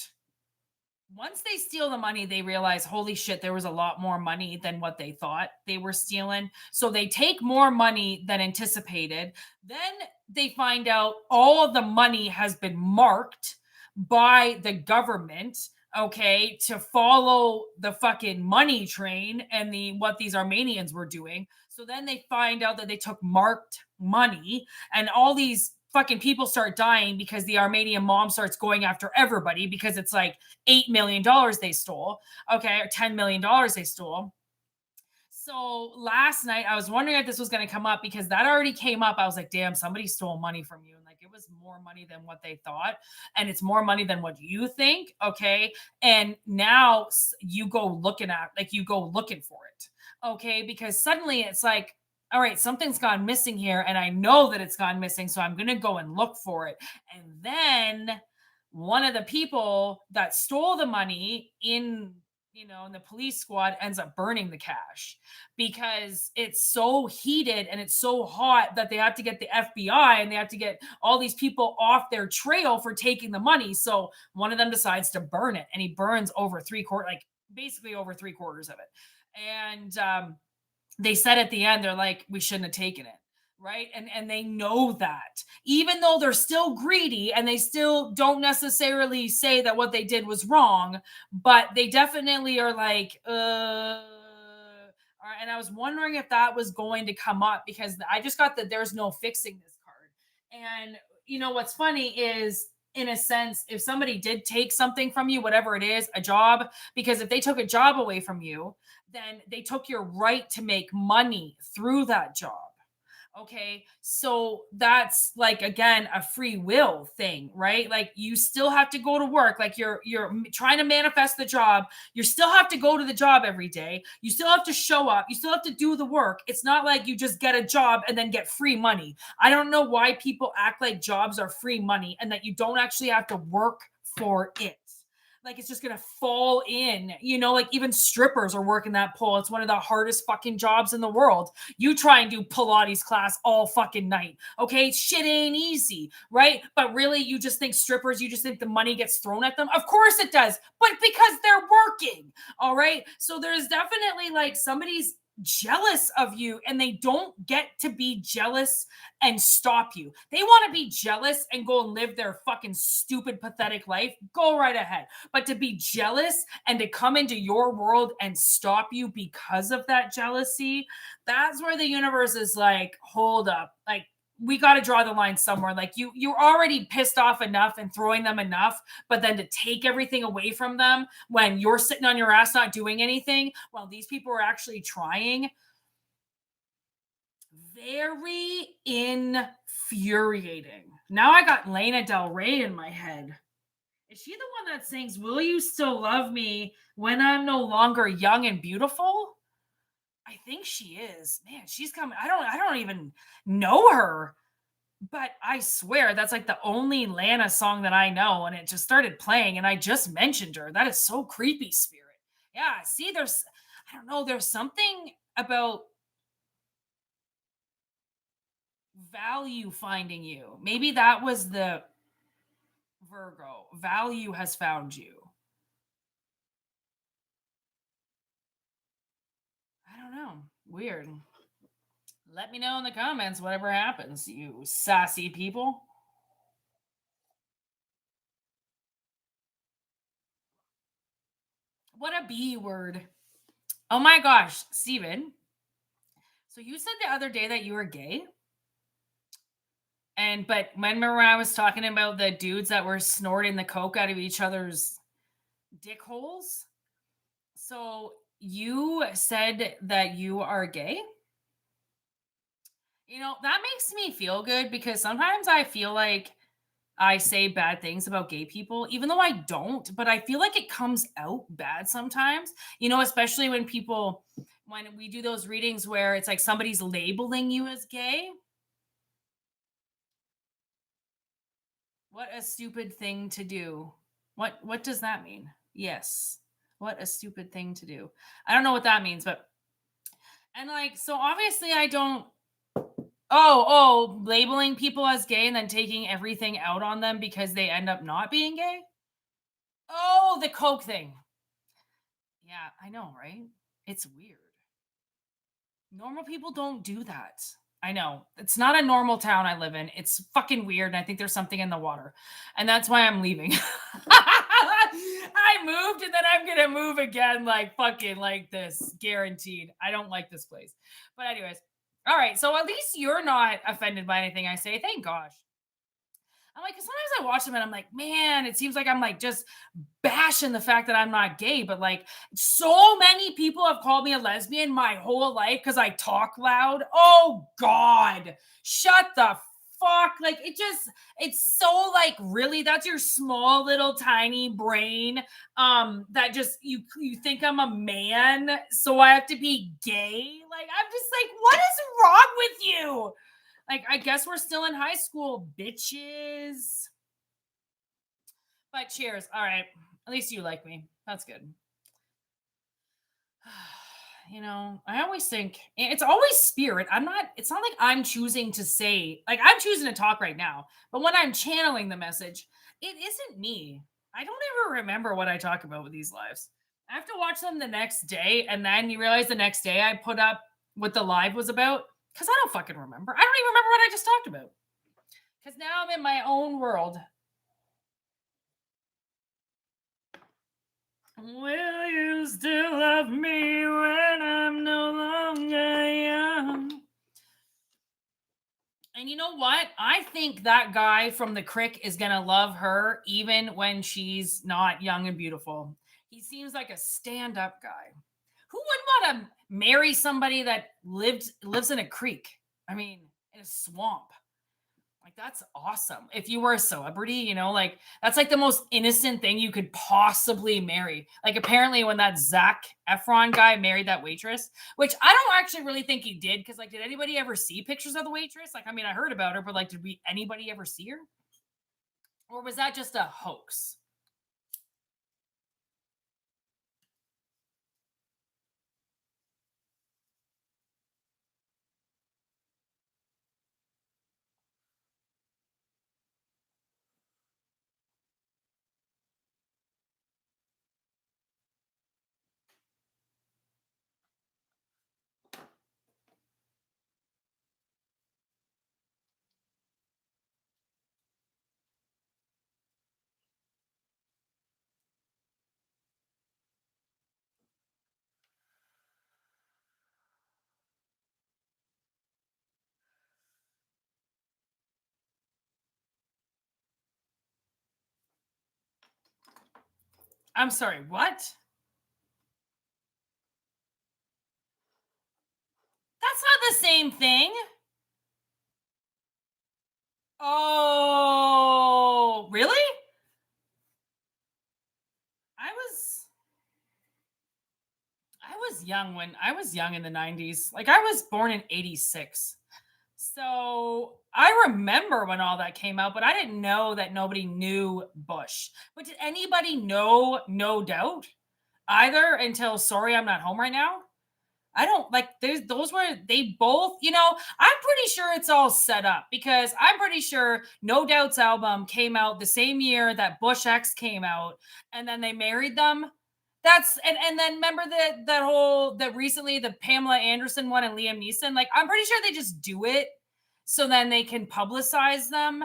once they steal the money, they realize, holy shit, there was a lot more money than what they thought they were stealing. So they take more money than anticipated. Then they find out all of the money has been marked by the government, okay, to follow the fucking money train and what these Armenians were doing. So then they find out that they took marked money, and all these fucking people start dying because the Armenian mom starts going after everybody because it's like $8 million they stole. Okay. Or $10 million they stole. So last night I was wondering if this was going to come up because that already came up. I was like, damn, somebody stole money from you. And like, it was more money than what they thought. And it's more money than what you think. Okay. And now you go looking for it. Okay. Because suddenly it's like, all right, something's gone missing here, and I know that it's gone missing, so I'm going to go and look for it. And then one of the people that stole the money in the police squad ends up burning the cash because it's so heated and it's so hot that they have to get the FBI and they have to get all these people off their trail for taking the money. So one of them decides to burn it, and he burns over basically over 3/4 of it. And they said at the end, they're like, we shouldn't have taken it. Right. And they know that, even though they're still greedy and they still don't necessarily say that what they did was wrong, but they definitely are like, all right. And I was wondering if that was going to come up because I just got that there's no fixing this card. And what's funny is, in a sense, if somebody did take something from you, whatever it is, a job, because if they took a job away from you, then they took your right to make money through that job. Okay. So that's like, again, a free will thing, right? Like you still have to go to work. Like you're trying to manifest the job. You still have to go to the job every day. You still have to show up. You still have to do the work. It's not like you just get a job and then get free money. I don't know why people act like jobs are free money and that you don't actually have to work for it. Like it's just going to fall in, like even strippers are working that pole. It's one of the hardest fucking jobs in the world. You try and do Pilates class all fucking night. Okay. Shit ain't easy. Right. But really you just think the money gets thrown at them. Of course it does, but because they're working. All right. So there's definitely like somebody's jealous of you and they don't get to be jealous and stop you. They want to be jealous and go and live their fucking stupid, pathetic life. Go right ahead. But to be jealous and to come into your world and stop you because of that jealousy, that's where the universe is like, hold up. Like, we got to draw the line somewhere. Like you're already pissed off enough and throwing them enough, but then to take everything away from them when you're sitting on your ass not doing anything, well, these people are actually trying. Very infuriating. Now I got Lana Del Rey in my head. Is she the one that sings "Will You Still Love Me When I'm No Longer Young and Beautiful"? I think she is. Man, she's coming. I don't even know her. But I swear that's like the only Lana song that I know, and it just started playing, and I just mentioned her. That is so creepy, Spirit. Yeah, see, I don't know, there's something about value finding you. Maybe that was the Virgo. Value has found you. I don't know. Weird. Let me know in the comments whatever happens, you sassy people. What a B word. Oh my gosh, Steven. So you said the other day that you were gay? And but remember when I was talking about the dudes that were snorting the coke out of each other's dick holes? So you said that you are gay? You know, that makes me feel good because sometimes I feel like I say bad things about gay people, even though I don't, but I feel like it comes out bad sometimes, especially when we do those readings where it's like somebody's labeling you as gay. What a stupid thing to do. What does that mean? Yes. What a stupid thing to do. I don't know what that means, but and like so obviously I don't labeling people as gay and then taking everything out on them because they end up not being gay? Oh, the coke thing. Yeah, I know, right? It's weird. Normal people don't do that. I know. It's not a normal town I live in. It's fucking weird. And I think there's something in the water. And that's why I'm leaving. I moved and then I'm going to move again, like fucking like this. Guaranteed. I don't like this place. But, anyways. All right. So at least you're not offended by anything I say. Thank gosh. I'm like, 'cause sometimes I watch them and I'm like, man, it seems like I'm like just bashing the fact that I'm not gay, but like so many people have called me a lesbian my whole life because I talk loud. Oh God, shut the fuck. Like it's so like really that's your small little tiny brain that just you think I'm a man, so I have to be gay. Like I'm just like, what is wrong with you? Like, I guess we're still in high school, bitches. But cheers. All right. At least you like me. That's good. I always think it's always spirit. It's not like I'm choosing to say, like, I'm choosing to talk right now. But when I'm channeling the message, it isn't me. I don't ever remember what I talk about with these lives. I have to watch them the next day. And then you realize the next day I put up what the live was about because I don't fucking remember. I don't even remember what I just talked about. Because now I'm in my own world. Will you still love me when I'm no longer young? And you know what? I think that guy from the Crick is going to love her even when she's not young and beautiful. He seems like a stand up guy. Who would want to marry somebody that lives in a creek? I mean, in a swamp. Like that's awesome. If you were a celebrity, like that's like the most innocent thing you could possibly marry. Like apparently when that Zac Efron guy married that waitress, which I don't actually really think he did, because like did anybody ever see pictures of the waitress? Like I mean, I heard about her, but like did anybody ever see her? Or was that just a hoax? I'm sorry, what? That's not the same thing. Oh, really? I was I was young in the 90s. Like I was born in 86. So I remember when all that came out, but I didn't know that nobody knew Bush. But did anybody know No Doubt either until Sorry I'm Not Home Right Now? I don't like there's those were they both, I'm pretty sure it's all set up because I'm pretty sure No Doubt's album came out the same year that Bush X came out and then they married them. That's and then remember that recently the Pamela Anderson one and Liam Neeson, like I'm pretty sure they just do it so then they can publicize them.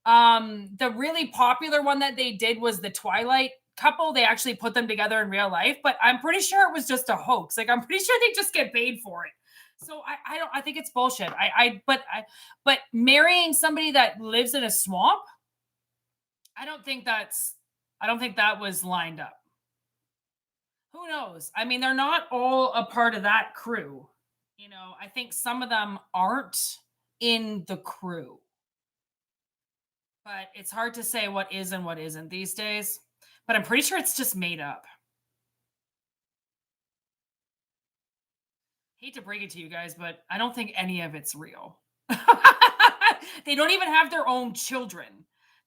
The really popular one that they did was the Twilight couple. They actually put them together in real life, but I'm pretty sure it was just a hoax. Like I'm pretty sure they just get paid for it. So I think it's bullshit. But marrying somebody that lives in a swamp, I don't think that's I don't think that was lined up. Who knows? I mean, they're not all a part of that crew. I think some of them aren't in the crew. But it's hard to say what is and what isn't these days. But I'm pretty sure it's just made up. Hate to break it to you guys, but I don't think any of it's real. They don't even have their own children.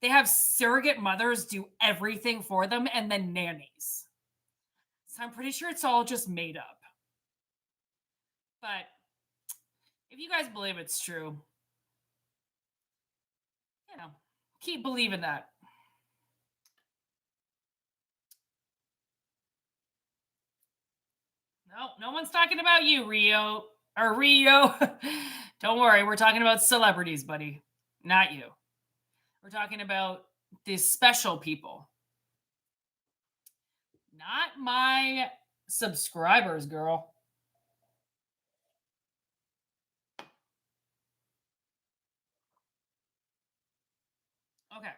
They have surrogate mothers do everything for them and then nannies. So I'm pretty sure it's all just made up. But if you guys believe it's true, keep believing that. No one's talking about you, Rio. Or Rio. Don't worry, we're talking about celebrities, buddy. Not you. We're talking about these special people. Not my subscribers, girl. Okay.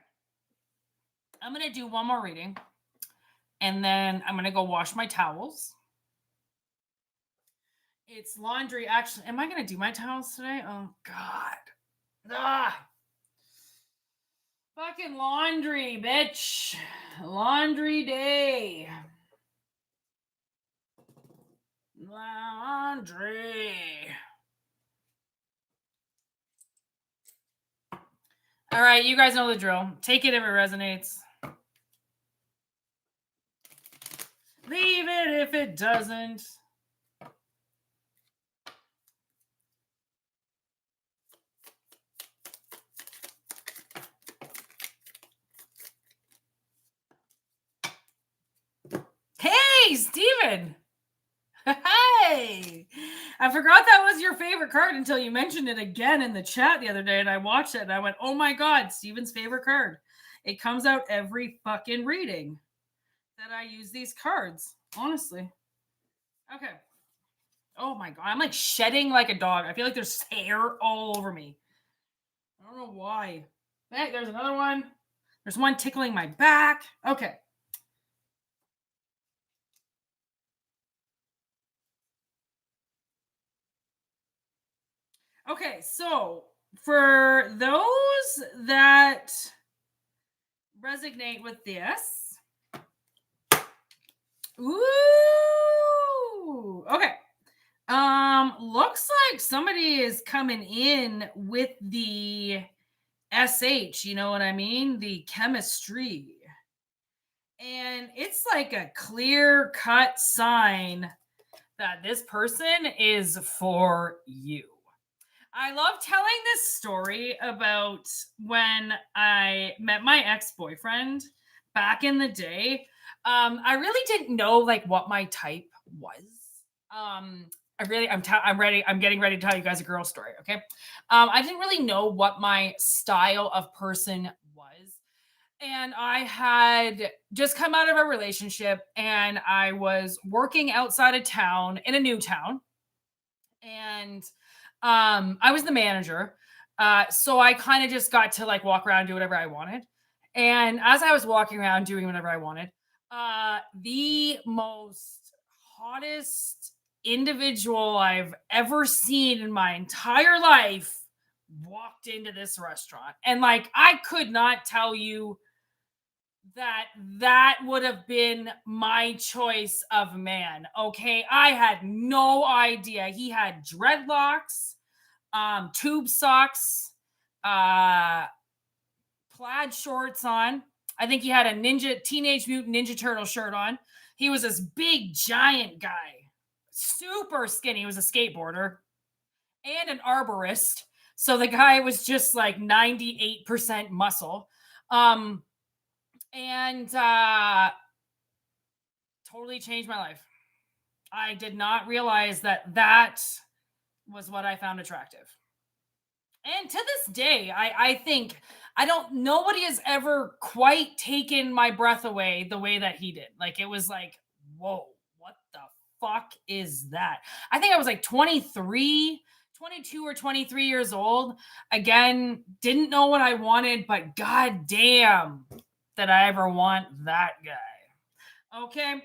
I'm going to do one more reading. And then I'm going to go wash my towels. It's laundry. Actually, am I going to do my towels today? Oh, God. Ah. Fucking laundry, bitch. Laundry day. Laundry. All right, you guys know the drill. Take it if it resonates. Leave it if it doesn't. Hey, Steven. Hey. I forgot that was your favorite card until you mentioned it again in the chat the other day, and I watched it and I went, oh my God, Steven's favorite card. It comes out every fucking reading that I use these cards, honestly. Okay. Oh my God. I'm like shedding like a dog. I feel like there's hair all over me. I don't know why. Hey, there's another one. There's one tickling my back. Okay. Okay, so for those that resonate with this, ooh, okay. Looks like somebody is coming in with the SH, you know what I mean? The chemistry. And it's like a clear cut sign that this person is for you. I love telling this story about when I met my ex-boyfriend back in the day. I really didn't know like what my type was. I'm ready. I'm getting ready to tell you guys a girl story. Okay. I didn't really know what my style of person was. And I had just come out of a relationship and I was working outside of town in a new town. And I was the manager. So I kind of just got to like walk around and do whatever I wanted. And as I was walking around doing whatever I wanted, the most hottest individual I've ever seen in my entire life walked into this restaurant. And like, I could not tell you that would have been my choice of man. Okay. I had no idea. He had dreadlocks, tube socks, uh, plaid shorts on. I think he had a Teenage Mutant Ninja Turtle shirt on. He was this big, giant guy, super skinny. He was a skateboarder and an arborist. So the guy was just like 98% muscle. And totally changed my life. I did not realize that was what I found attractive. And to this day, I think nobody has ever quite taken my breath away the way that he did. Like, it was like, whoa, what the fuck is that? I think I was like 22 or 23 years old. Again, didn't know what I wanted, but god damn that I ever want that guy. Okay.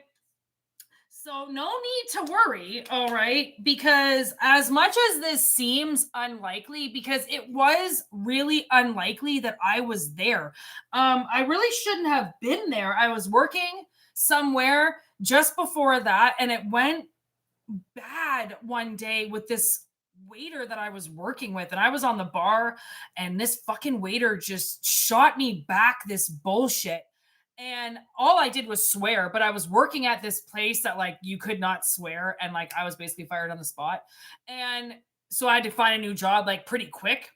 So no need to worry, all right? Because as much as this seems unlikely, because it was really unlikely that I was there. I really shouldn't have been there. I was working somewhere just before that, and it went bad one day with this waiter that I was working with, and I was on the bar, and this fucking waiter just shot me back this bullshit. And all I did was swear, but I was working at this place that like you could not swear, and like I was basically fired on the spot. And so I had to find a new job like pretty quick.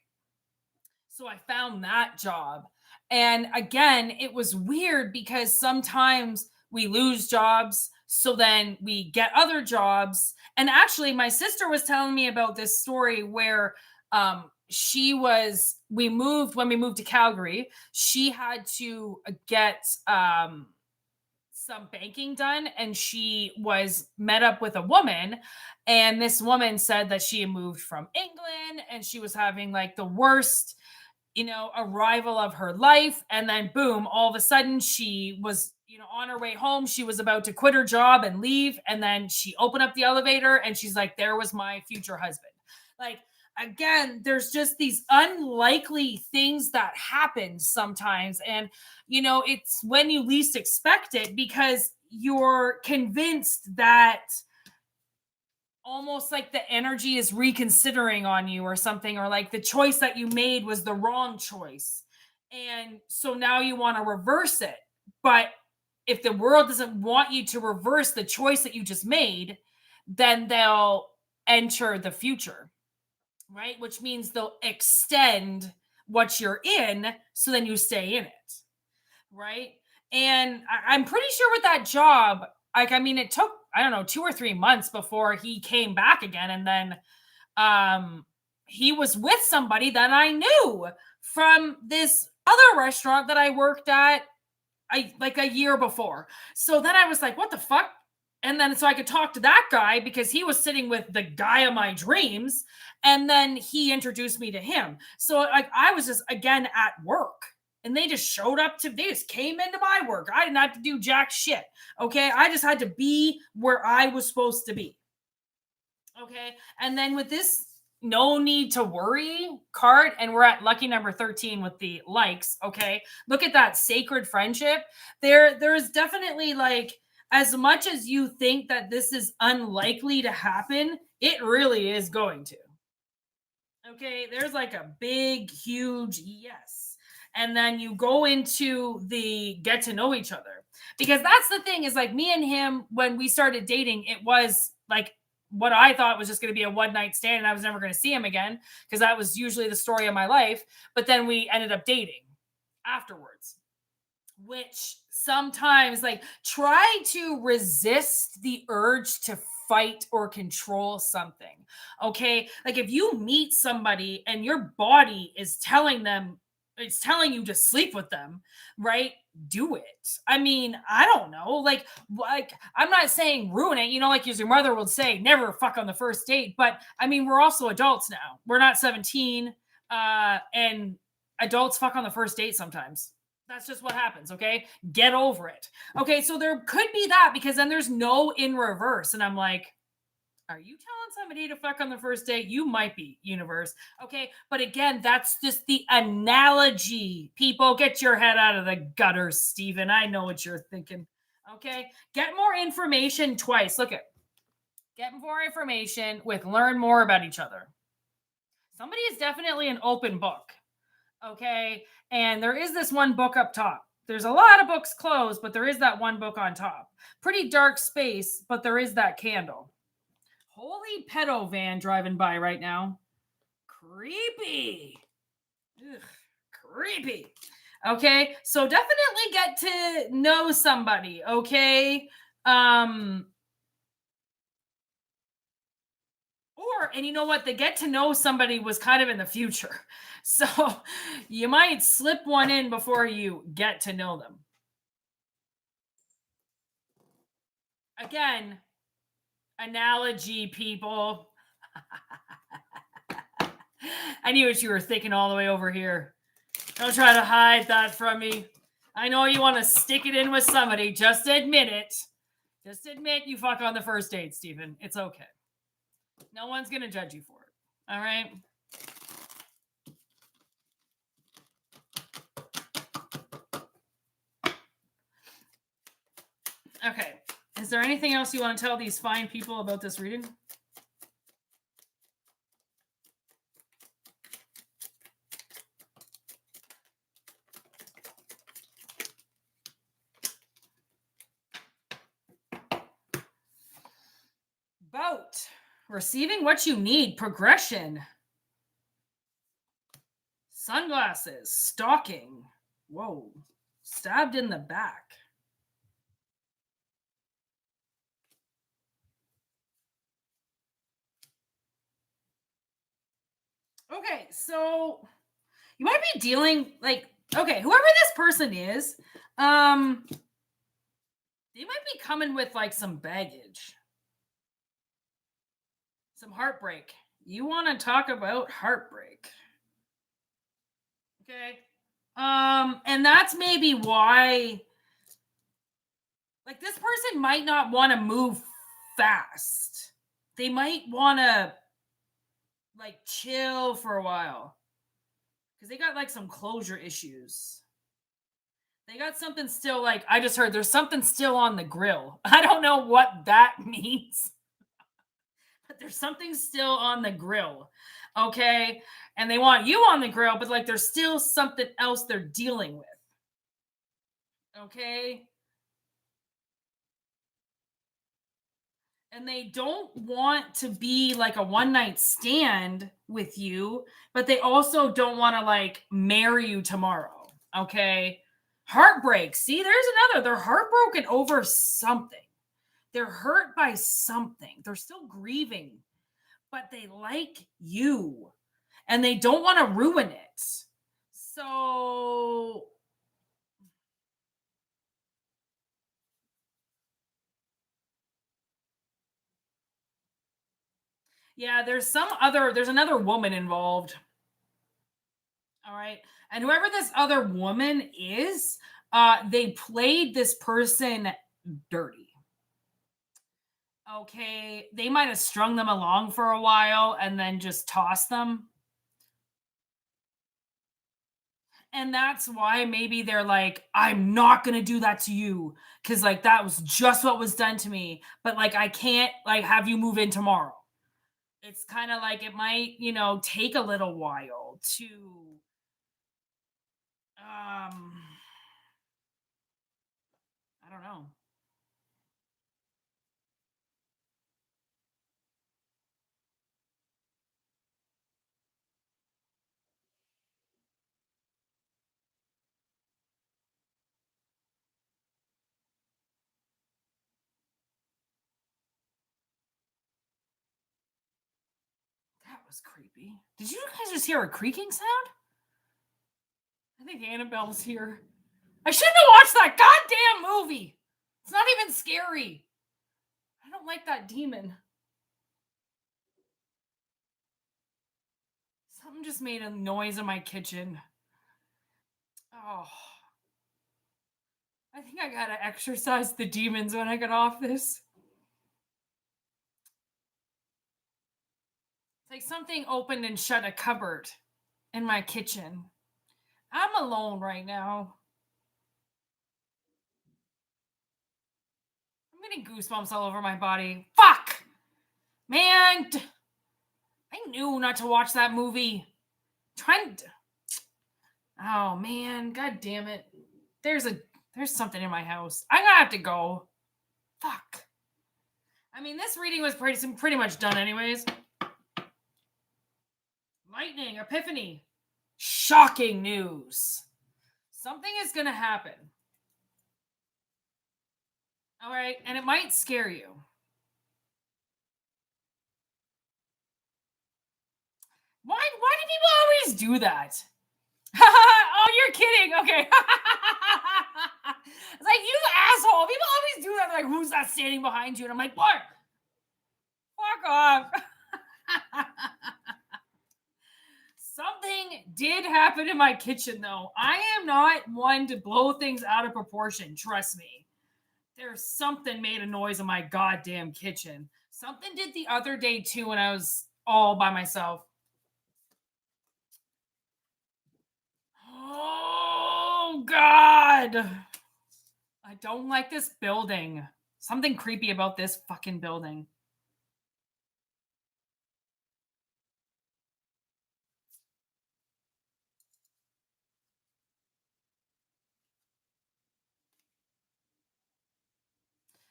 So I found that job. And again, it was weird because sometimes we lose jobs, so then we get other jobs. And actually, my sister was telling me about this story where when we moved to Calgary, she had to get some banking done, and she was met up with a woman, and this woman said that she had moved from England and she was having like the worst arrival of her life. And then boom, all of a sudden she was on her way home. She was about to quit her job and leave, and then she opened up the elevator and she's like, there was my future husband. Like, again, there's just these unlikely things that happen sometimes. And, it's when you least expect it, because you're convinced that almost like the energy is reconsidering on you or something, or like the choice that you made was the wrong choice. And so now you want to reverse it. But if the world doesn't want you to reverse the choice that you just made, then they'll enter the future. Right? Which means they'll extend what you're in, so then you stay in it. Right? And I'm pretty sure with that job, it took, I don't know, 2 or 3 months before he came back again. And then he was with somebody that I knew from this other restaurant that I worked at like a year before. So then I was like, what the fuck? And then so I could talk to that guy because he was sitting with the guy of my dreams. And then he introduced me to him. So like I was just again at work, and they just came into my work. I didn't have to do jack shit. Okay. I just had to be where I was supposed to be. Okay. And then with this no need to worry card, and we're at lucky number 13 with the likes. Okay. Look at that sacred friendship. There's definitely like, as much as you think that this is unlikely to happen, it really is going to. Okay, there's like a big, huge yes. And then you go into the get to know each other. Because that's the thing, is like me and him, when we started dating, it was like what I thought was just going to be a one night stand, and I was never going to see him again, because that was usually the story of my life. But then we ended up dating afterwards, which sometimes like try to resist the urge to fight or control something. Okay. Like if you meet somebody and your body is telling you to sleep with them, right? Do it. I don't know. Like I'm not saying ruin it, like your mother would say, never fuck on the first date. But we're also adults now. We're not 17. And adults fuck on the first date sometimes. That's just what happens. Okay. Get over it. Okay. So there could be that, because then there's no in reverse. And I'm like, Are you telling somebody to fuck on the first date? You might be, universe. Okay. But again, that's just the analogy. People, get your head out of the gutter, Steven. I know what you're thinking. Okay. Get more information twice. Look at get more information with learn more about each other. Somebody is definitely an open book. Okay. And there is this one book up top. There's a lot of books closed, but there is that one book on top. Pretty dark space, but there is that candle. Holy pedo van driving by right now. Creepy. Ugh, creepy. Okay, so definitely get to know somebody. Okay, and you know what? The get to know somebody was kind of in the future, so you might slip one in before you get to know them. Again, analogy, people. I knew what you were thinking all the way over here. Don't try to hide that from me. I know you want to stick it in with somebody. Just admit it. Just admit you fuck on the first date, Stephen. It's okay. No one's going to judge you for it. All right? Okay. Is there anything else you want to tell these fine people about this reading? About receiving what you need, progression, sunglasses, stalking. Whoa. Stabbed in the back. Okay, so you might be dealing okay, whoever this person is, they might be coming with like some baggage, some heartbreak. You want to talk about heartbreak. Okay. And that's maybe why like this person might not want to move fast. They might want to like chill for a while because they got like some closure issues. They got something still like I just heard there's something still on the grill. I don't know what that means. But there's something still on the grill. Okay? And they want you on the grill, but like there's still something else they're dealing with. Okay? And they don't want to be like a one night stand with you, but they also don't want to like marry you tomorrow. Okay? Heartbreak. See, there's another. They're heartbroken over something. They're hurt by something. They're still grieving, but they like you and they don't want to ruin it. So, yeah, there's another woman involved. All right. And whoever this other woman is, they played this person dirty. Okay. They might have strung them along for a while and then just tossed them. And that's why maybe they're like, I'm not going to do that to you. Cause like that was just what was done to me. But like, I can't like have you move in tomorrow. It's kind of like it might, take a little while to, I don't know. That was creepy. Did you guys just hear a creaking sound? I think Annabelle's here. I shouldn't have watched that goddamn movie. It's not even scary. I don't like that demon. Something just made a noise in my kitchen. Oh. I think I gotta exorcise the demons when I get off this. like something opened and shut a cupboard in my kitchen. I'm alone right now. I'm getting goosebumps all over my body. Fuck! Man! I knew not to watch that movie. Oh man, god damn it. There's something in my house. I'm gonna have to go. Fuck. I mean, this reading was pretty much done anyways. Lightning, epiphany. Shocking news. Something is gonna happen. All right, and it might scare you. Why do people always do that? Oh, you're kidding. Okay. It's like, you asshole. People always do that. They're like, who's that standing behind you? And I'm like, what? Fuck off. Something did happen in my kitchen, though. I am not one to blow things out of proportion. Trust me. There's something made a noise in my goddamn kitchen. Something did the other day, too, when I was all by myself. Oh, God. I don't like this building. Something creepy about this fucking building.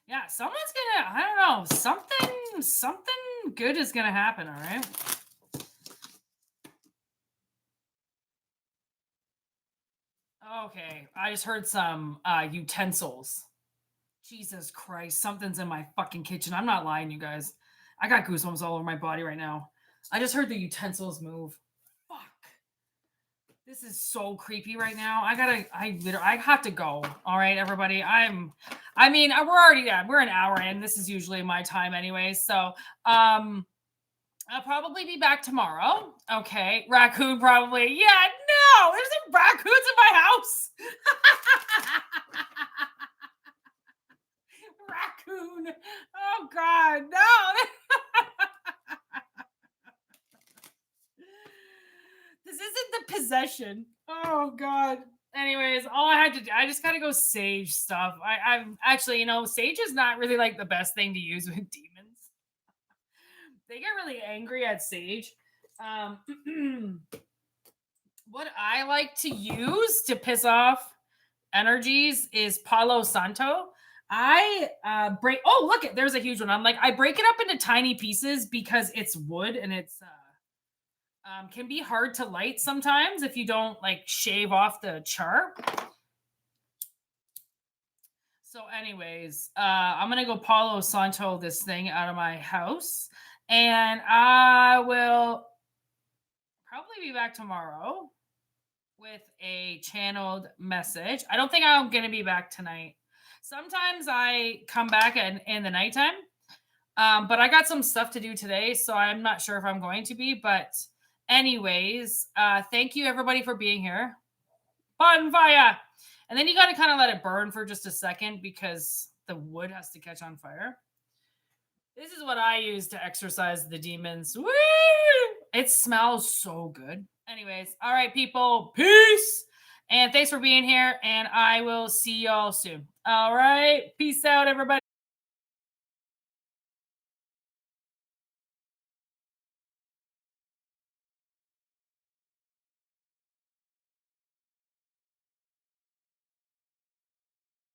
Yeah, someone's gonna, I don't know, something good is gonna happen, all right? Okay, I just heard some utensils. Jesus Christ, something's in my fucking kitchen. I'm not lying, you guys. I got goosebumps all over my body right now. I just heard the utensils move. Fuck. This is so creepy right now. I have to go. All right, everybody. We're an hour in. This is usually my time anyway. So, I'll probably be back tomorrow. Okay. Raccoon probably. Yeah, no, there's some raccoons in my house. Raccoon. Oh God, no. This isn't the possession. Oh God. Anyways, all I had to do, I just gotta go sage stuff. I'm actually, sage is not really like the best thing to use with demons. They get really angry at sage. What I like to use to piss off energies is Palo Santo. I break. Oh, look it. There's a huge one. I'm like, I break it up into tiny pieces because it's wood and it's can be hard to light sometimes if you don't like shave off the char. So, anyways, I'm gonna go Palo Santo this thing out of my house, and I will probably be back tomorrow with a channeled message. I don't think I'm gonna be back tonight. Sometimes I come back in the nighttime, but I got some stuff to do today, so I'm not sure if I'm going to be. But anyways, thank you everybody for being here. Bonfire! And then you got to kind of let it burn for just a second because the wood has to catch on fire. This is what I use to exorcise the demons. Woo! It smells so good. Anyways, all right, people. Peace. And thanks for being here. And I will see y'all soon. All right. Peace out, everybody.